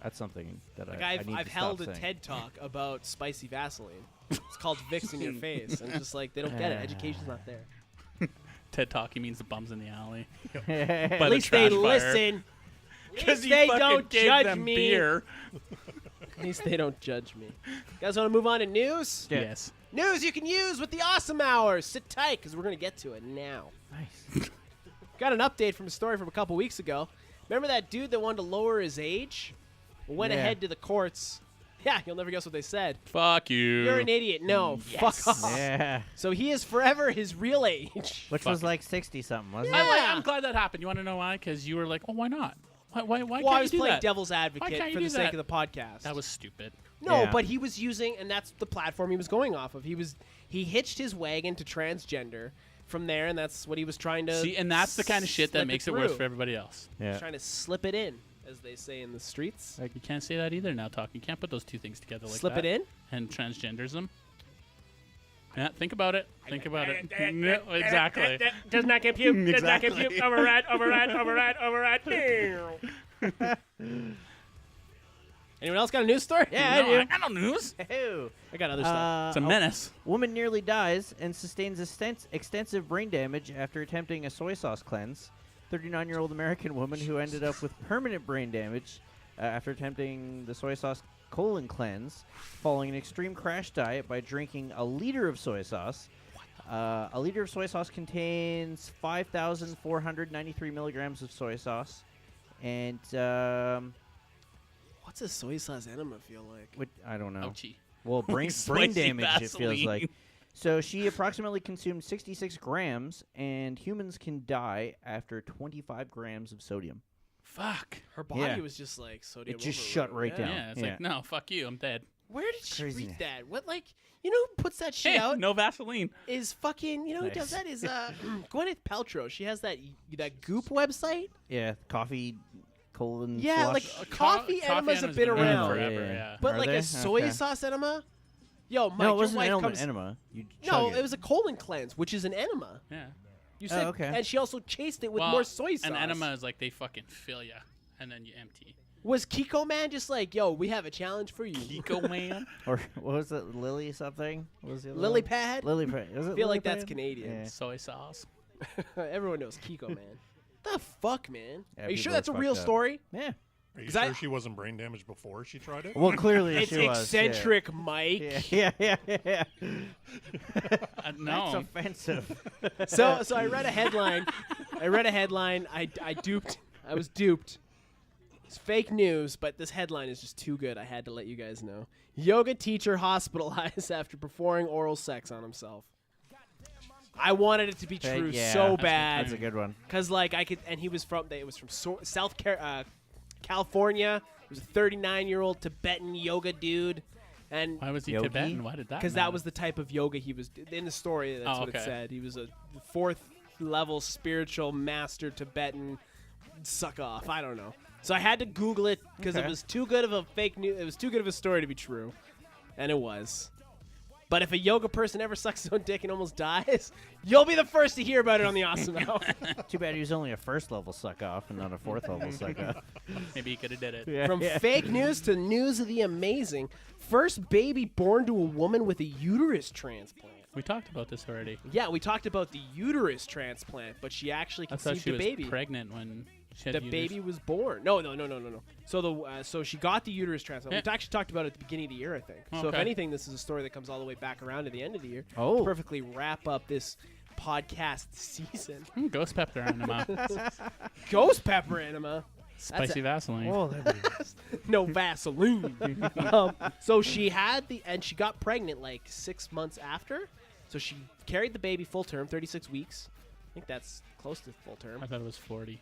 That's something that Like I I've need to held stop a saying. TED talk about spicy Vaseline. It's called Vicks in your face, and it's just like they don't get it. Education's not there. TED Talk, he means the bums in the alley. At At least they listen. At least they don't judge me. beer. At least they don't judge me. You guys want to move on to news? Yeah. Yes. News you can use with the Awesome Hour. Sit tight, because we're going to get to it now. Nice. Got an update from a story from a couple weeks ago. Remember that dude that wanted to lower his age? Went Yeah. ahead to the courts. Yeah, you'll never guess what they said. Fuck you. You're an idiot. No, Yes. fuck off. Yeah. So he is forever his real age. Which Fuck was it. like 60 something, wasn't Yeah. I'm glad that happened. You want to know why? Because you were like, oh, why not? Why Well, can't I you was do playing that? devil's Why advocate can't you for do the sake that? of the podcast. That was stupid. No, Yeah. but he was using, and that's the platform he was going off of. He hitched his wagon to transgender from there, and that's what he was trying to See, and that's the kind of shit that slip makes it worse through. for everybody else. it? Yeah. Trying to slip it in, as they say in the streets. Like, you can't say that either now, Talk. You can't put those two things together like Slip that. it in? And transgenderism. Yeah, think about it. Think about it. No, exactly. Does not compute. Does not compute. Override. Anyone else got a news story? Yeah, No, I do. got no news. Ew. I got other stuff. It's a menace. Woman nearly dies and sustains extensive brain damage after attempting a soy sauce cleanse. 39-year-old American woman who ended up with permanent brain damage after attempting the soy sauce colon cleanse following an extreme crash diet by drinking a liter of soy sauce. A liter of soy sauce contains 5,493 milligrams of soy sauce. And What's a soy sauce enema feel like? I don't know. Ouchie. Well, brain Spicy damage, it feels Vaseline. like. So she approximately consumed 66 grams, and humans can die after 25 grams of sodium. Fuck. Her body Yeah. was just like sodium. It just overload. shut right Yeah. down. Yeah, it's Yeah. like, no, fuck you. I'm dead. Where did she Crazy. read that? What, like, you know who puts that shit Hey, out? no Vaseline. Is fucking, you know who Nice. does that? Is Gwyneth Paltrow. She has that Goop website. Yeah, coffee, colon, Yeah, flush. like coffee enemas have enemas been around. forever. Yeah, yeah. Yeah. But Are like they? a soy Okay. sauce enema? Yo, Mike, no, it your wasn't wife an comes. enema. You No, chug it was a colon cleanse, which is an enema. Yeah. You said, okay. and she also chased it with Well, more soy sauce. An enema is like they fucking fill ya, and then you empty. Was Kiko Man just like, yo, we have a challenge for you? Kiko man. Or what was it? Lily something? What was the other Lily one? Pad? Lily Pad. Is it I feel Lily like that's Pad? Canadian. Yeah. Soy sauce. Everyone knows Kiko Man. The fuck, man? Yeah, Are you sure people that's a are real fucked up. story? Yeah. Are you 'Cause I- sure she wasn't brain damaged before she tried it? Well, clearly It's she was. eccentric, Mike. Yeah, yeah, yeah. No. That's offensive. So I read a headline. I duped. I was duped. It's fake news, but this headline is just too good. I had to let you guys know. Yoga teacher hospitalized after performing oral sex on himself. I wanted it to be true Yeah, so that's bad. That's a good one. Cause like I could, and he was from. It was from California. He was a 39-year-old Tibetan yoga dude, and Why was he Yogi? Tibetan? Why did that? because that matter? was the type of yoga he was in the story. That's Oh, what it okay. said. He was a 4th level spiritual master Tibetan suck off. I don't know. So I had to Google it because it Okay. was too good of a fake news. It was too good of a story to be true. And it was. But if a yoga person ever sucks his own dick and almost dies, you'll be the first to hear about it on the Awesome Hour. Too bad he was only a first level suck off and not a fourth level suck off. Maybe he could have did it. Yeah, From yeah. fake news to news of the amazing. First baby born to a woman with a uterus transplant. We talked about this already. Yeah, we talked about the uterus transplant, but she actually I thought conceived she a was baby. pregnant when she had The uterus. baby was born. No. So she got the uterus transplant. We Yeah. actually talked about it at the beginning of the year, I think. So if Okay. anything, this is a story that comes all the way back around to the end of the year. Oh. To perfectly wrap up this podcast season. Ghost pepper enema. Ghost pepper enema. Spicy Vaseline. Oh, No Vaseline. So she had and she got pregnant like 6 months after. So she carried the baby full term, 36 weeks. I think that's close to full term. I thought it was 40.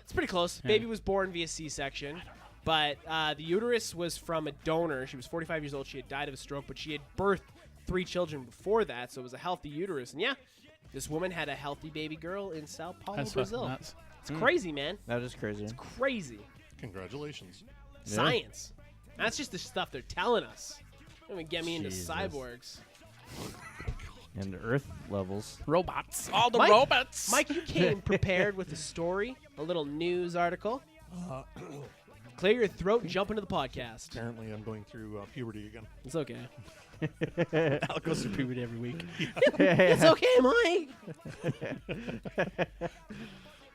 It's pretty close. Yeah. Baby was born via C-section. But the uterus was from a donor. She was 45 years old. She had died of a stroke, but she had birthed 3 children before that, so it was a healthy uterus. And yeah, this woman had a healthy baby girl in Sao Paulo, That's Brazil. fucking nuts. It's crazy, man. that is crazy. It's crazy. Congratulations. Yeah. Science. That's just the stuff they're telling us. Don't even get me into Jesus. cyborgs. And Earth levels. Robots. All the Mike- robots. Mike, you came prepared with a story, a little news article. Clear your throat and jump into the podcast. Apparently, I'm going through puberty again. It's okay. I'll go through puberty every week. It's okay, Mike.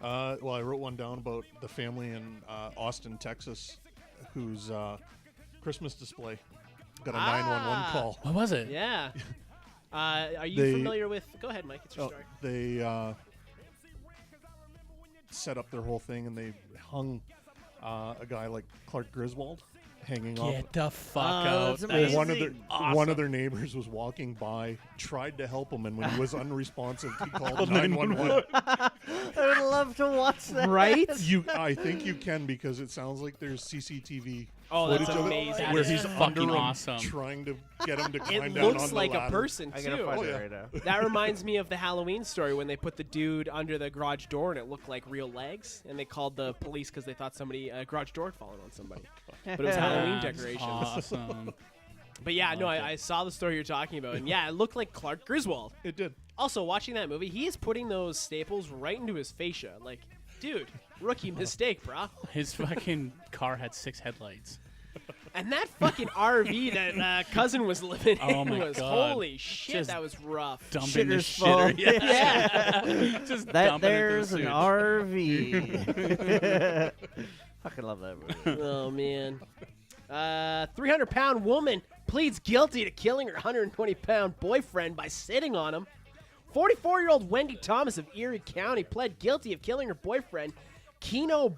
Well, I wrote one down about the family in Austin, Texas, whose Christmas display got a 911 call. What was it? Yeah. Are you They- familiar with? Go ahead, Mike. It's your story. They set up their whole thing, and they hung a guy like Clark Griswold hanging off. Get the fuck Oh, out. that's That is One of their awesome. one of their neighbors was walking by, tried to help him, and when he was unresponsive, he called 911. I would love to watch that. Right? I think you can, because it sounds like there's CCTV Oh, that's footage of it amazing. That where is he's fucking under him awesome. trying to get him to climb It down looks on the like a ladder. person I gotta too. find Oh, it yeah. right now. That reminds me of the Halloween story when they put the dude under the garage door and it looked like real legs, and they called the police because they thought a garage door had fallen on somebody. But it was Halloween That's decorations. Awesome. But yeah, no, like I saw the story you're talking about, and yeah, it looked like Clark Griswold. It did. Also, watching that movie, he is putting those staples right into his fascia. Like, dude, rookie mistake, brah. His fucking car had 6 headlights. And that fucking RV that cousin was living Oh in my was God. holy shit, Just that was rough. Dumping the Shitter's full. shitter. Yeah. Just That dumping there's it an into RV. Fucking love that movie. Oh man. 300-pound woman pleads guilty to killing her 120-pound boyfriend by sitting on him. 44-year-old Wendy Thomas of Erie County pled guilty of killing her boyfriend, Keno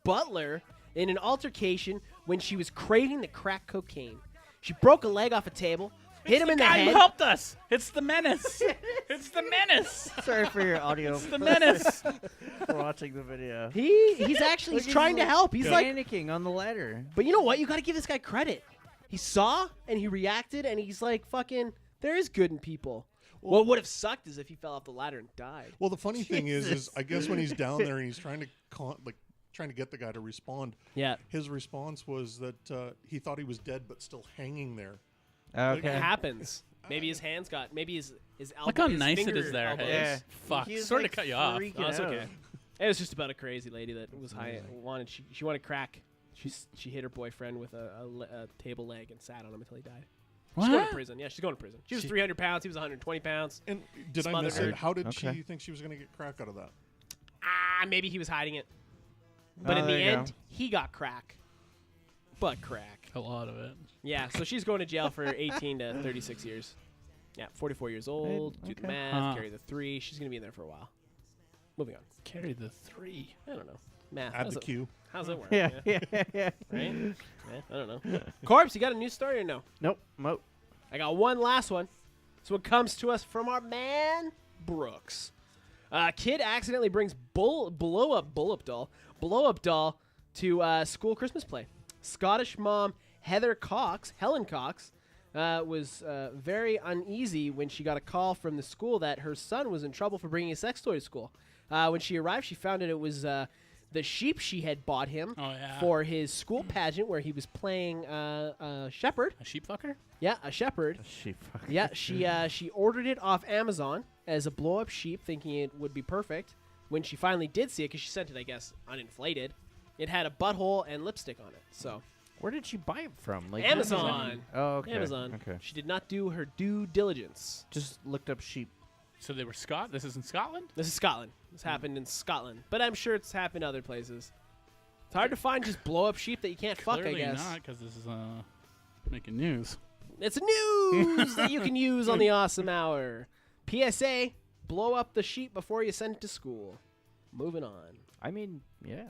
Butler, in an altercation when she was craving the crack cocaine. She broke a leg off a table, hit him in the guy who head. helped us. It's the Menace. It's the Menace. Sorry for your audio. The Menace. For watching the video. He's actually he's trying to help. He's like, panicking on the ladder. but you know what? You got to give this guy credit. He saw and he reacted, and he's like, fucking, there is good in people. What would have sucked is if he fell off the ladder and died. Well, the funny thing is Jesus. I guess when he's down there and he's trying to trying to get the guy to respond, Yeah. his response was that he thought he was dead but still hanging there. It Okay. happens. Maybe his hands got, maybe his elbow. Look how his nice it finger is there. elbows. Hey. Yeah. Fuck. He was, Sorry like, to cut you off. freaking No, it's out. okay. It was just about a crazy lady that was high. She wanted crack. She hit her boyfriend with a table leg and sat on him until he died. She's going to prison. Yeah, she's going to prison. She was 300 pounds. He was 120 pounds. And did I Smothered miss her. it? How did Okay. she think she was going to get crack out of that? Maybe he was hiding it. But Oh, in the there you end, go. he got crack. But crack. A lot of it. Yeah, so she's going to jail for 18 to 36 years. Yeah, 44 years old. Do the okay. math. Huh. Carry the 3. She's going to be in there for a while. Moving on. Carry the 3. I don't know. Math. Add the Q. How's it work? Yeah, yeah, yeah. Right? Yeah, I don't know. Corpse, you got a new story or no? Nope. Nope. I got one last one. This one comes to us from our man, Brooks. Kid accidentally brings blow-up doll to school Christmas play. Scottish mom Helen Cox, was very uneasy when she got a call from the school that her son was in trouble for bringing a sex toy to school. When she arrived, she found out it was the sheep she had bought him Oh, yeah. for his school pageant where he was playing a shepherd. A sheep fucker? Yeah, a shepherd. Yeah, she ordered it off Amazon as a blow-up sheep, thinking it would be perfect. When she finally did see it, because she sent it, I guess, uninflated, it had a butthole and lipstick on it. So Where did she buy it from? Like Amazon. Oh, okay. Amazon. Okay. She did not do her due diligence. Just looked up sheep. So they were This is in Scotland? This is Scotland. This happened in Scotland, but I'm sure it's happened other places. It's hard to find just blow-up sheep that you can't fuck, I Clearly guess. not, because this is making news. It's news that you can use on the Awesome Hour. PSA, blow up the sheep before you send it to school. Moving on. I mean, yeah.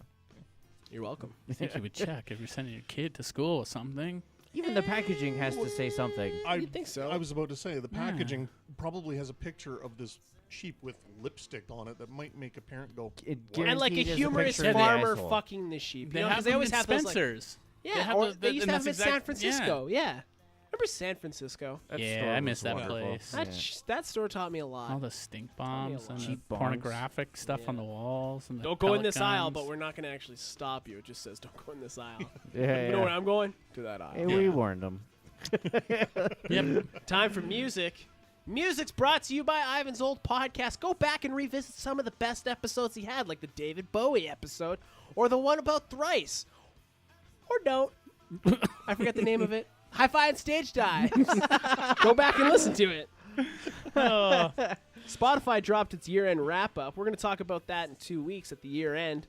You're welcome. I think you would check if you're sending your kid to school or something. Even the packaging has to say something. You'd think so. I was about to say the packaging probably has a picture of this sheep with lipstick on it that might make a parent go. And like a guaranteed is humorous picture of the farmer asshole. fucking the sheep. They You know, have 'cause they them always in have those, like, Spencers. yeah, have or the- they used to and have them in that's San exact- Francisco. Yeah. Remember San Francisco? That Yeah, store I was miss that wonderful. place. That store taught me a lot. All the stink Tell me a bombs lot. and Cheap the bongs. pornographic stuff Yeah. on the walls. And the Don't go in pellet this aisle, but guns. we're not going to actually stop you. It just says don't go in this aisle. Yeah, You know where I'm going? To that aisle. Hey, we warned them. Yep. Time for music. Music's brought to you by Ivan's old podcast. Go back and revisit some of the best episodes he had, like the David Bowie episode, or the one about Thrice. Or don't. I forgot the name of it. Hi-Fi and Stage Dives. Go back and listen to it. Spotify dropped its year-end wrap-up. We're going to talk about that in 2 weeks at the year-end.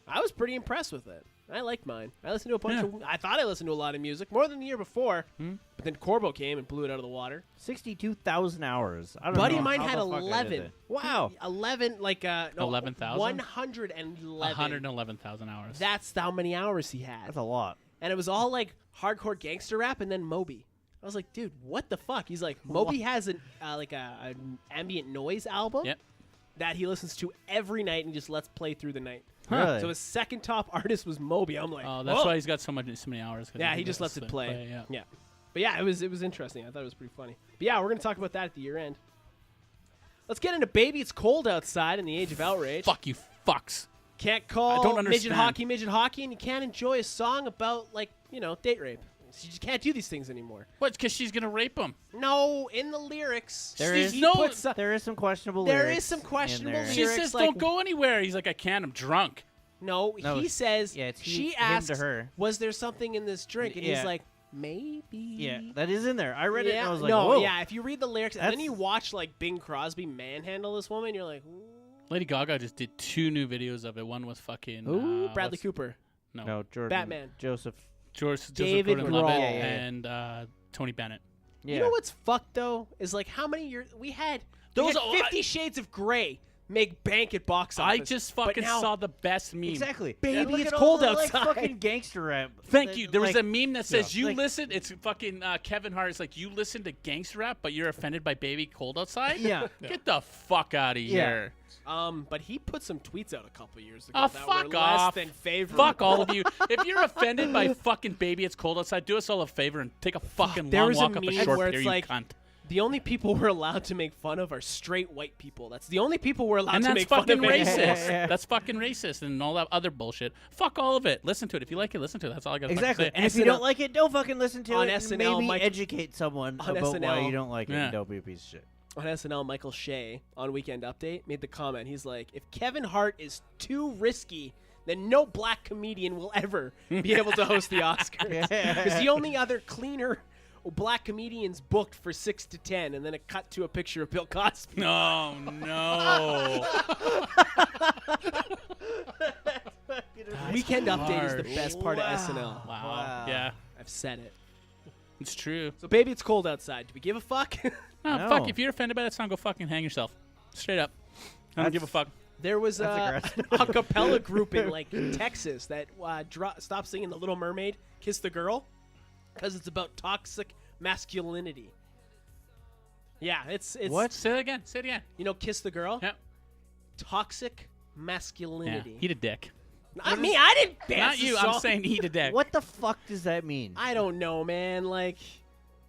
I was pretty impressed with it. I liked mine. I listened to a bunch of... I thought I listened to a lot of music, more than the year before. But then Corbo came and blew it out of the water. 62,000 hours. I don't Buddy know of mine how had the fuck I did 11. it. Wow. 11, like, no, 11,000? 111. 111,000 hours. That's how many hours he had. That's a lot. And it was all, like, hardcore gangster rap and then Moby. I was like, dude, what the fuck? He's like, Moby has an ambient noise album Yep. that he listens to every night and just lets play through the night. Really? So his second top artist was Moby. I'm like, Oh, that's whoa. why he's got so many hours. 'cause Yeah, he just lets it play. Yeah. But yeah, it was interesting. I thought it was pretty funny. But yeah, we're going to talk about that at the year end. Let's get into Baby It's Cold Outside in the Age of Outrage. Fuck you, fucks. Can't call I don't midget understand. hockey, and you can't enjoy a song about, like, you know, date rape. You just can't do these things anymore. What? Because she's gonna rape him. No, in the lyrics, There he is puts some- There is some questionable There lyrics is some in questionable there. She lyrics, says, like- "Don't go anywhere." He's like, "I can't. I'm drunk." No, No, he says, yeah, it's she him asks, to her. was there something in this drink? And Yeah. he's like, maybe. Yeah, that is in there. I read it and I was like, no, whoa. yeah, if you read the lyrics and then That's- you watch, like, Bing Crosby manhandle this woman, you're like, ooh. Lady Gaga just did 2 new videos of it. One was fucking Ooh, Bradley what's- Cooper. No, Jordan. Batman. Joseph. David Gordon Levitt Grohl. Yeah, yeah, and Tony Bennett. Yeah. You know what's fucked, though? Is, like, how many years... We had Those 50 Shades of Grey make bank at box office. I just but fucking now- saw the best meme. Exactly. Baby, And look it's at all cold the, like, outside. fucking gangster rap. Thank you. There was like, a meme that says, "You Like- listen." It's fucking Kevin Hart. It's like, "You listen to gangster rap, but you're offended by Baby Cold Outside." Yeah. Get the fuck out of Yeah. here. But he put some tweets out a couple years ago Oh, that fuck were off. less than favorable. Fuck all of you. If you're offended by fucking Baby It's Cold Outside, do us all a favor and take a fucking There long was a walk up a meme short where pier, it's you like- cunt. The only people we're allowed to make fun of are straight white people. That's the only people we're allowed And to that's make fun fucking of. racist. Yeah. That's fucking racist and all that other bullshit. Fuck all of it. Listen to it. If you like it, listen to it. That's all I got to Exactly. say. And if you SNL don't like it, don't fucking listen to on it. SNL, and maybe Mike- educate someone on about why SNL. you don't like it Yeah. and don't be a piece of shit. On SNL, Michael Shea on Weekend Update made the comment. He's like, if Kevin Hart is too risky, then no black comedian will ever be able to host the Oscars. Because the only other cleaner black comedians booked for 6 to 10, and then it cut to a picture of Bill Cosby. No, no. Weekend Update is the harsh. best part of SNL. Wow. Yeah, I've said it. it's true. So, baby, it's cold outside. Do we give a fuck? No, No. fuck. If you're offended by that song, go fucking hang yourself. Straight up. I don't give a fuck. There was That's a cappella group in like Texas that stopped singing "The Little Mermaid, Kiss the Girl" because it's about toxic masculinity. Yeah, it's What? Say it again. Say it again. You know, "Kiss the Girl," Yep. toxic Yeah. masculinity. Eat a dick. Not me. I didn't dance. Not the you. song. I'm saying eat a dick. What the fuck does that mean? I don't know, man. Like,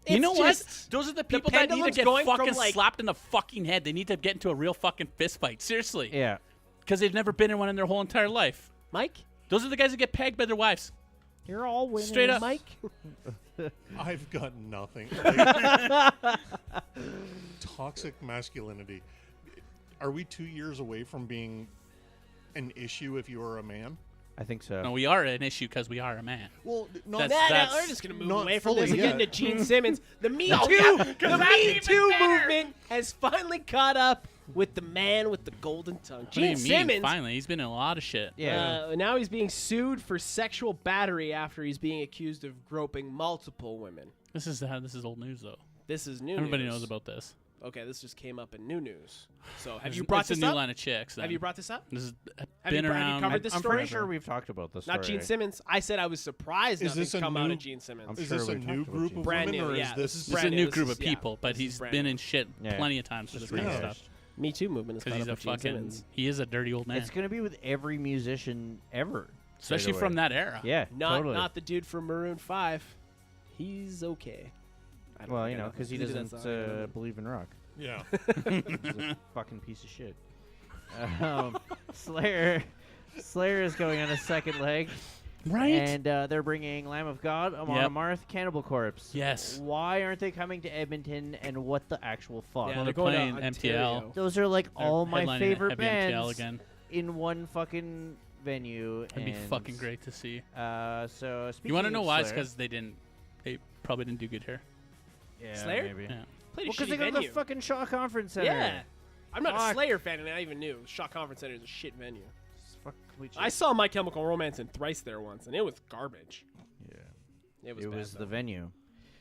You it's know what? just- Those are the people that need to pendulum's get going from, fucking like- slapped in the fucking head. They need to get into a real fucking fist fight. Seriously. Yeah. Because they've never been in one in their whole entire life. Mike? Those are the guys that get pegged by their wives. You're all winners. Straight up. Mike? I've got nothing. Toxic masculinity. Are we 2 years away from being an issue if you are a man? I think so. No, we are an issue because we are a man. Well, That's- We're just going to move not away from fully this and yet. get into Gene Simmons. The Me Too, that's the Me even Too better. movement has finally caught up with the man with the golden tongue. What do you Gene mean, Simmons. finally? He's been in a lot of shit. Yeah. Now he's being sued for sexual battery after he's being accused of groping multiple women. This is old news, though. This is new Everybody news. knows about this. Okay, this just came up in new news. So have It's- you brought it's this a new up? line of chicks. Have you brought this up? This has Have been you around. covered this I'm story? pretty sure we've talked about this. Not Gene Simmons. I said I was surprised Is nothing's this a come out new- of Gene Simmons. I'm Is sure this a we've new talked about group Gene of Brand women, new, or yeah, is this this? is This is a brand new new. group This of is- yeah, people, but this is he's brand been new. in shit Yeah. plenty of times for this kind of Yeah. stuff. Me Too movement is Because caught he's up a with Gene fucking. Simmons. He is a dirty old man, It's gonna be with every musician ever, especially straight from away. that era. Yeah, Not totally. not the dude from Maroon 5. He's okay. I don't Well, think you I know, because he Look at that doesn't song, I don't know. believe in rock. Yeah. He's a fucking piece of shit. Slayer is going on a second leg, Right. and they're bringing Lamb of God, Amon Yep. Amarth, Cannibal Corpse. Yes. Why aren't they coming to Edmonton? And what the actual fuck? Yeah, Well, they're they're going to playing MTL. Ontario. Those are like They're all my headlining at favorite Heavy MTL bands again. in one fucking venue. That'd be and, fucking great to see. So speaking You want to of know why? It's Slayer- because they probably didn't do good here. yeah, Slayer? maybe. Yeah. Played a Well, because shitty they go to venue. the fucking Shaw Conference Center. Yeah. I'm not a Fuck. Slayer fan, and I even knew Shaw Conference Center is a shit venue. It's fucking complete I shit. saw My Chemical Romance in Thrice there once, and it was garbage. Yeah. It was It bad, was the though. venue.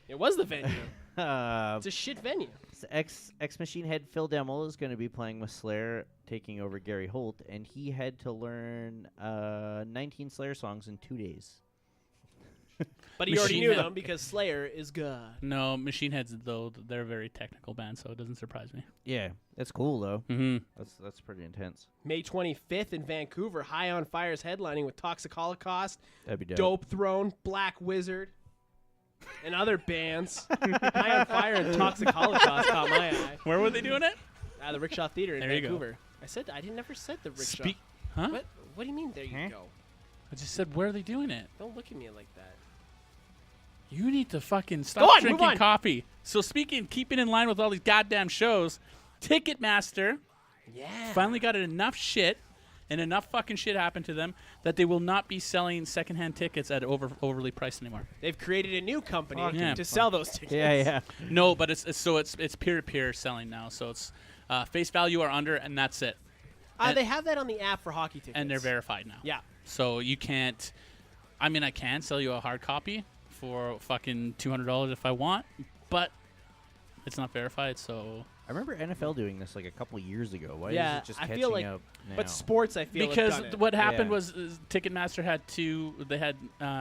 It was the venue. Uh, It's a shit venue. Ex Machine Head Phil Demmel is going to be playing with Slayer, taking over Gary Holt, and he had to learn 19 Slayer songs in 2 days. But he already Machine knew Head- them because Slayer is God. No, Machine Heads, though, they're a very technical band, so it doesn't surprise me. Yeah, that's cool though. Mm-hmm. That's pretty intense. May 25th in Vancouver, High on Fire's headlining with Toxic Holocaust, That'd be dope. Dope Throne, Black Wizard, and other bands. High on Fire and Toxic Holocaust caught my eye. Where were they doing it? The Rickshaw Theater in There you go. Vancouver. I never said the Rickshaw. Speak. Huh? What do you mean? There you Huh? go. I just said, where are they doing it? Don't look at me like that. You need to fucking Go stop on, move drinking on. coffee. So keeping in line with all these goddamn shows, Ticketmaster Yeah. finally got enough shit and enough fucking shit happened to them that they will not be selling secondhand tickets at overly priced anymore. They've created a new company Fucking Yeah. to sell those tickets. Yeah. No, but it's peer-to-peer selling now. So it's face value or under, and that's it. And- They have that on the app for hockey tickets. And they're verified now. Yeah. So you can't. I mean, I can sell you a hard copy for fucking $200 if I want, but it's not verified. So I remember NFL doing this like a couple years ago. Why Yeah, is it just I catching feel like- up now? But sports, I feel, because have done it. what happened Yeah. was Ticketmaster had two. They had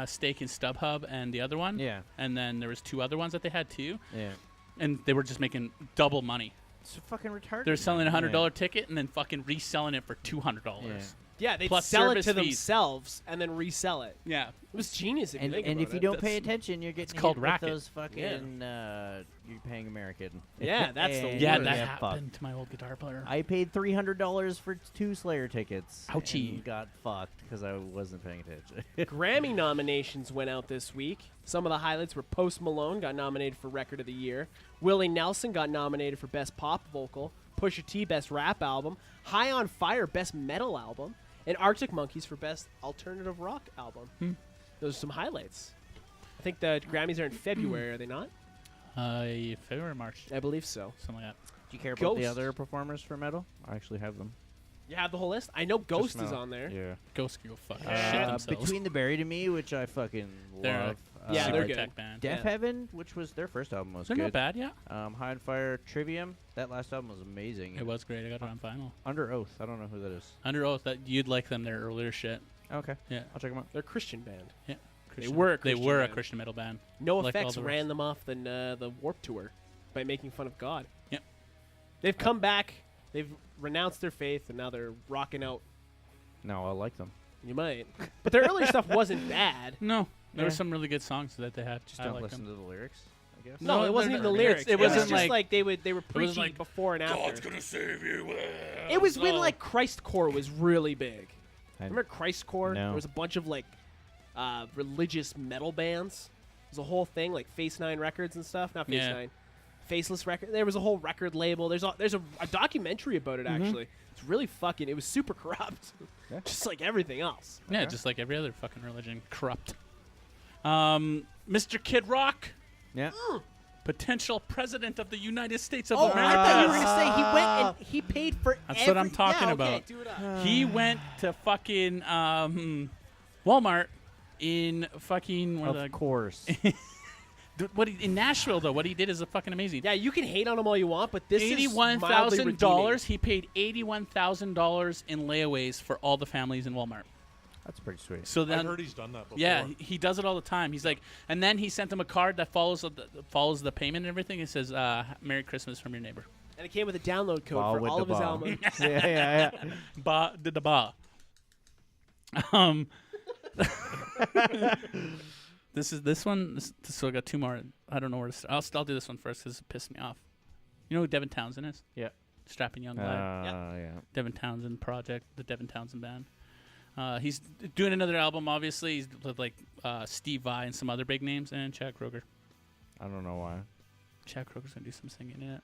stake in StubHub and the other one. Yeah. And then there was two other ones that they had too, Yeah. and they were just making double money. It's fucking retarded. They're selling a man. $100 ticket and then fucking reselling it for $200. Yeah, they plus sell it service to fees. themselves and then resell it. Yeah. It was genius if you And, think and about if you it. don't pay That's- attention, you're getting called hit with racket. those fucking. You're paying American. Yeah, that's the And Yeah, worst. that yeah, happened fucked. to my old guitar player. I paid $300 for 2 Slayer tickets. Ouchie. And got fucked because I wasn't paying attention. Grammy nominations went out this week. Some of the highlights were Post Malone got nominated for Record of the Year. Willie Nelson got nominated for Best Pop Vocal. Pusha T, Best Rap Album. High on Fire, Best Metal Album. And Arctic Monkeys for Best Alternative Rock Album. Those are some highlights. I think the Grammys are in February, are they not? February, March, I believe so. something like that. Do you care about the Ghost. other performers for metal? I actually have them. You have the whole list? I know Ghost Just is metal. on there. Yeah. Ghost can go fuck shit themselves. Between the Buried and Me, which I fucking They're love. Yeah, super they're good. tech band. Death Yeah. Heaven, which was their first album, was They're good. not bad, yeah. High on Fire, Trivium. That last album was amazing. It was great. I got it on vinyl. Under Oath. I don't know who that is. Under Oath, that you'd like them. Their earlier shit. Okay. Yeah. I'll check them out. They're a Christian band. Yeah. were a They Christian were a band. Christian metal band. No Like all Effects the ran rest. them off the Warp Tour by making fun of God. Yep. They've come back. They've renounced their faith, and now they're rocking out. No, I like them. You might, but their earlier stuff wasn't bad. No, there were Yeah. some really good songs that they had. Just I don't like listen them. to the lyrics, I guess. No, No, it wasn't they're even the not- lyrics. it was wasn't just like- like they were preaching like, before and after. gonna save you. It was when Oh. like Christcore was really big. Remember Christcore? No. There was a bunch of like religious metal bands. There's a whole thing like Face 9 Records and stuff. Not Face Yeah. 9. Faceless Record. There was a whole record label. There's a documentary about it actually. It's really fucking. It was super corrupt, Yeah. just like everything else. Yeah, Okay. just like every other fucking religion, corrupt. Mr. Kid Rock, Yeah. potential president of the United States of Oh, America. I thought you were gonna say he went and he paid for. That's what I'm every- talking yeah, okay, about. do it up. He went to fucking Walmart in fucking where Of course. in Nashville though. What he did is fucking amazing. Yeah, you can hate on him all you want, but this is $81,000. He paid $81,000 in layaways for all the families in Walmart. That's pretty sweet. So I've then, heard he's done that before. yeah, he does it all the time. He's like, and then he sent them a card that follows the payment and everything. It says, "Merry Christmas from your neighbor." And it came with a download code Ba for with all the of his ba. albums. yeah. Ba did the ba. This one. So I got two more. I don't know where to start. I'll do this one first because it pissed me off. You know who Devin Townsend is? Yeah. Strapping young lad. Yeah. Devin Townsend project, the Devin Townsend band. He's doing another album. Obviously, he's with like Steve Vai and some other big names, and Chad Kroeger. I don't know why. Chad Kroger's gonna do some singing in it.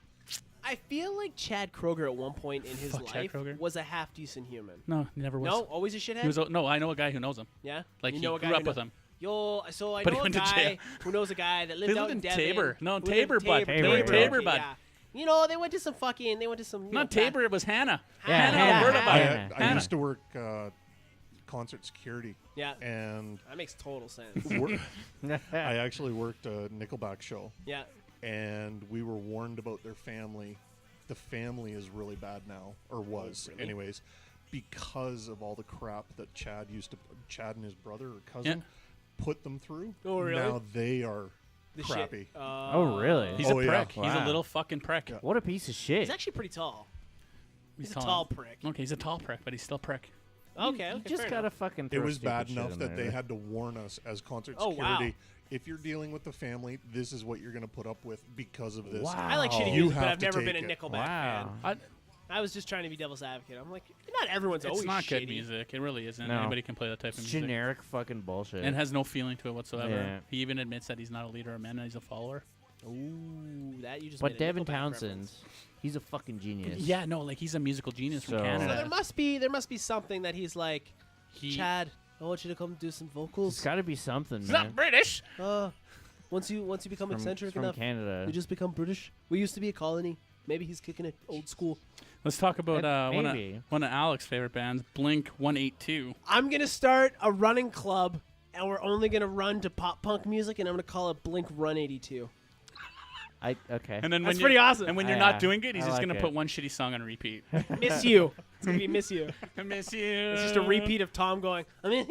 I feel like Chad Kroeger at one point in his Fuck Chad life Kroeger. was a half decent human. No, he never was. No, always a shithead. He was. No, I know a guy who knows him. Yeah, Like you he know a guy grew who up with know- him. Yo, so I But he know a went to guy jail. who knows a guy that lived They out lived in in Devon. Tabor. No, who lived Tabor, in bud. Tabor, bud. Yeah. You know, they went to some fucking. They went to some. Not Tabor. It was Hannah. Yeah, Hannah, Hannah. Alberta. Hannah. bud. I Hannah. used to work concert security, Yeah, and that makes total sense. I actually worked a Nickelback show, Yeah. and we were warned about their family. The family is really bad now, or was, really? anyways, because of all the crap that Chad and his brother or cousin put them through. Oh, really? Now they are The crappy. Shit. Oh, really? He's Oh, a yeah. prick. He's a Wow. little fucking prick. Yeah. What a piece of shit. He's actually pretty tall. He's a tall. tall prick. Okay, he's a tall prick, but he's still a prick. Okay, You okay, just fair gotta enough. fucking. It throw was stupid bad shit enough in that there. they had to warn us as concert Oh, wow. security. If you're dealing with the family, this is what you're going to put up with because of this. Wow. I like shitty You music, but have I've to never been a take it. Nickelback Wow. fan. I was just trying to be devil's advocate. I'm like, not everyone's It's always not shitty. good music. It really isn't. No. Anybody can play that type of It's music. generic fucking bullshit. And has no feeling to it whatsoever. Yeah. He even admits that he's not a leader of men and he's a follower. Ooh, that you just. But made a Devin Nickelback Townsend, reference. he's a fucking genius. Yeah, no, like he's a musical genius from So- So Canada. there must be something that he's like, Chad, I want you to come do some It's vocals. got to be something, He's man. not British. Once you become From- eccentric from enough, Canada. you just become British. We used to be a colony. Maybe he's kicking it old school. Let's talk about Maybe. one of Alex's favorite bands, Blink 182. I'm gonna start a running club, and we're only gonna run to pop punk music, and I'm gonna call it Blink Run 82. Okay. And then That's when pretty you're, awesome. And when you're Yeah, not doing good, he's I just like gonna it. put one shitty song on repeat. Miss you. It's gonna be Miss You. I miss you. It's just a repeat of Tom going, I mean,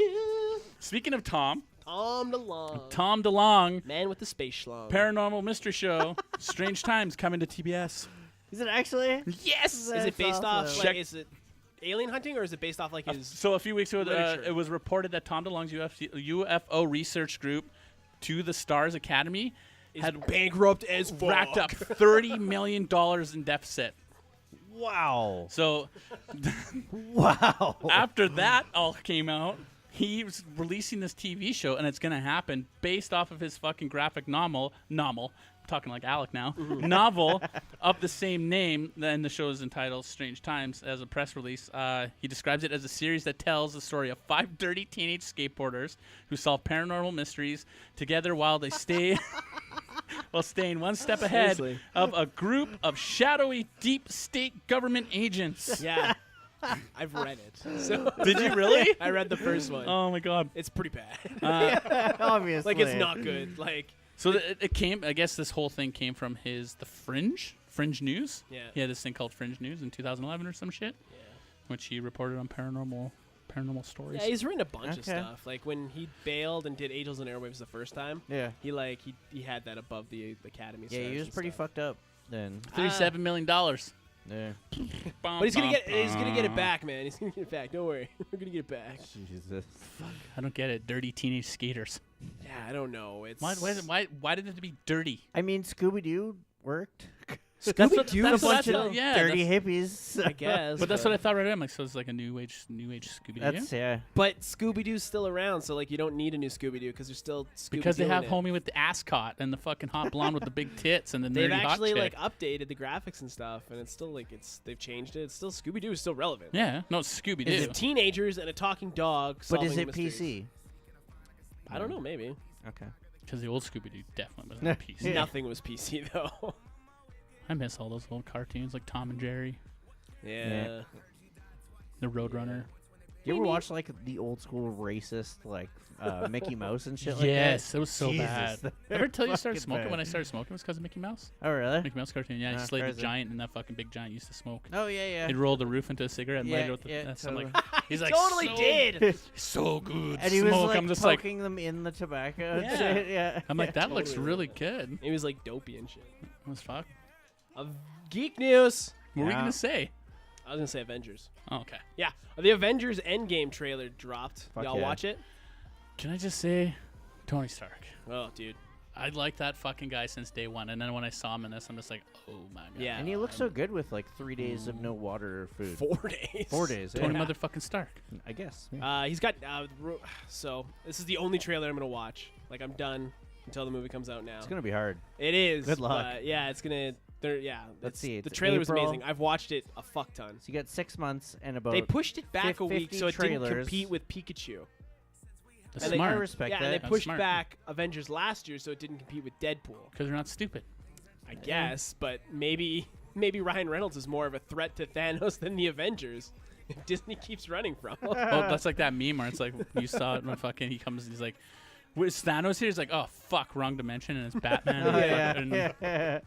Speaking of Tom Tom DeLonge. DeLonge, Man with the space schlong. Paranormal Mystery Show, Strange Times coming to TBS. Is it actually? Yes. Is it That's based off, awesome. like, Check- is it alien hunting, or is it based off, like, his... So a few weeks ago, literature. it was reported that Tom DeLonge's UFO research group, To the Stars Academy, is had bankrupt as fuck. racked up $30 million in deficit. Wow. So Wow. after that all came out, he was releasing this TV show, and it's going to happen based off of his fucking graphic novel. I'm talking like Alec now. Novel of the same name. Then the show is entitled Strange Times. As a press release, he describes it as a series that tells the story of 5 dirty teenage skateboarders who solve paranormal mysteries together while they stay while staying one step ahead Seriously. of a group of shadowy deep state government agents. Yeah. I've read it. So Did you really? I read the first one. Oh my god. It's pretty bad. Obviously. Like, it's not good. Like, So it came. I guess this whole thing came from the Fringe News. Yeah. He had this thing called Fringe News in 2011 or some shit, which he reported on paranormal stories. yeah, he's written a bunch of Okay. stuff. Like, when he bailed and did Angels and Airwaves the first time, Yeah. he had that above the Academy. Yeah, he stars was and pretty stuff. fucked up then. $37 million. Yeah. But he's gonna get it back, man. He's gonna get it back. Don't worry, we're gonna get it back. Jesus. I don't get it. Dirty teenage skaters. Yeah, I don't know. It's Why did it have to be dirty? I mean, Scooby Doo worked. That's what, Scooby-Doo that's was a bunch still- of yeah, dirty hippies. I guess. But that's what I thought right away. I'm like, so it's like a new age Scooby-Doo. That's yeah. But Scooby-Doo's still around, so like you don't need a new Scooby-Doo because there's still Scooby-Doo Because they have in it. homie with the ascot and the fucking hot blonde with the big tits and the They've nerdy hot actually chick. like updated the graphics and stuff, and it's still like they've changed it. It's still Scooby-Doo is still relevant. Yeah, no, it's Scooby-Doo. It's teenagers and a talking dog. But solving is it mysteries. PC? I don't know. Maybe Okay. Because the old Scooby-Doo definitely wasn't a PC. nothing was PC though. I miss all those old cartoons like Tom and Jerry, Yeah. the Roadrunner. You ever watch like the old school racist like Mickey Mouse and shit like Yes, that? it was so Jesus, bad. they're Ever tell you started fucking smoking bad. when I started smoking was because of Mickey Mouse? Oh really? Mickey Mouse cartoon, yeah. He Ah, slayed the crazy. giant and that fucking big giant used to smoke. Oh yeah, yeah. He'd roll the roof into a cigarette and light it with the yeah, I'm totally. like, he's like, totally so, did. so good. And he was smoke. like I'm just like, poking them in the tobacco. Yeah. And shit. Yeah. I'm like, that looks totally. really good. It was like dopey and shit. It was fuck. Geek news. What were we Yeah. gonna say? I was gonna say Avengers. Oh, okay. Yeah, the Avengers Endgame trailer dropped. Fuck Y'all yeah. watch it? Can I just say, Tony Stark? Oh, dude. I like that fucking guy since day one, and then when I saw him in this, I'm just like, oh my god. Yeah. And he looks so good with like 3 days of no water or food. 4 days. 4 days. Tony Yeah. motherfucking Stark. I guess. Yeah. He's got so this is the only trailer I'm gonna watch. Like I'm done until the movie comes out now. It's gonna be hard. It is. Good luck. but yeah, it's gonna. Yeah. Let's see, The it's trailer was April. amazing. I've watched it a fuck ton. So you got 6 months and about. They pushed it back a week 50 so it didn't trailers. compete with Pikachu. That's And they- smart. I respect Yeah, that. and they That's pushed smart. back Avengers last year so it didn't compete with Deadpool. Because they're not stupid. I guess, but maybe Ryan Reynolds is more of a threat to Thanos than the Avengers. If Disney keeps running from him. Well, that's like that meme where it's like you saw it when fucking he comes. He's like, "Where's Thanos here?" He's like, "Oh fuck, wrong dimension," and it's Batman. Oh, and yeah. fucking- yeah.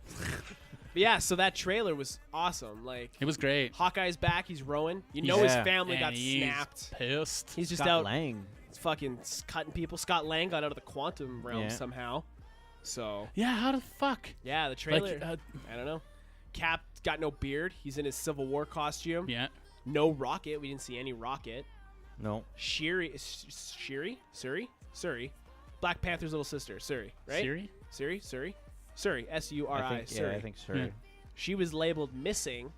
But yeah, so that trailer was awesome. Like It was great. Hawkeye's back, he's rowing. You know his Yeah. family And got he's snapped. Pissed. He's just Scott out Lang. fucking cutting people. Scott Lang got out of the quantum realm Yeah. somehow. So Yeah. How the fuck? yeah, the trailer. Like, I don't know. Cap got no beard. He's in his Civil War costume. yeah. No Rocket. We didn't see any Rocket. No. Shuri. Black Panther's little sister. Suri. Right? Siri. Suri. Suri. I think, Suri. I think so. Yeah. She was labeled missing.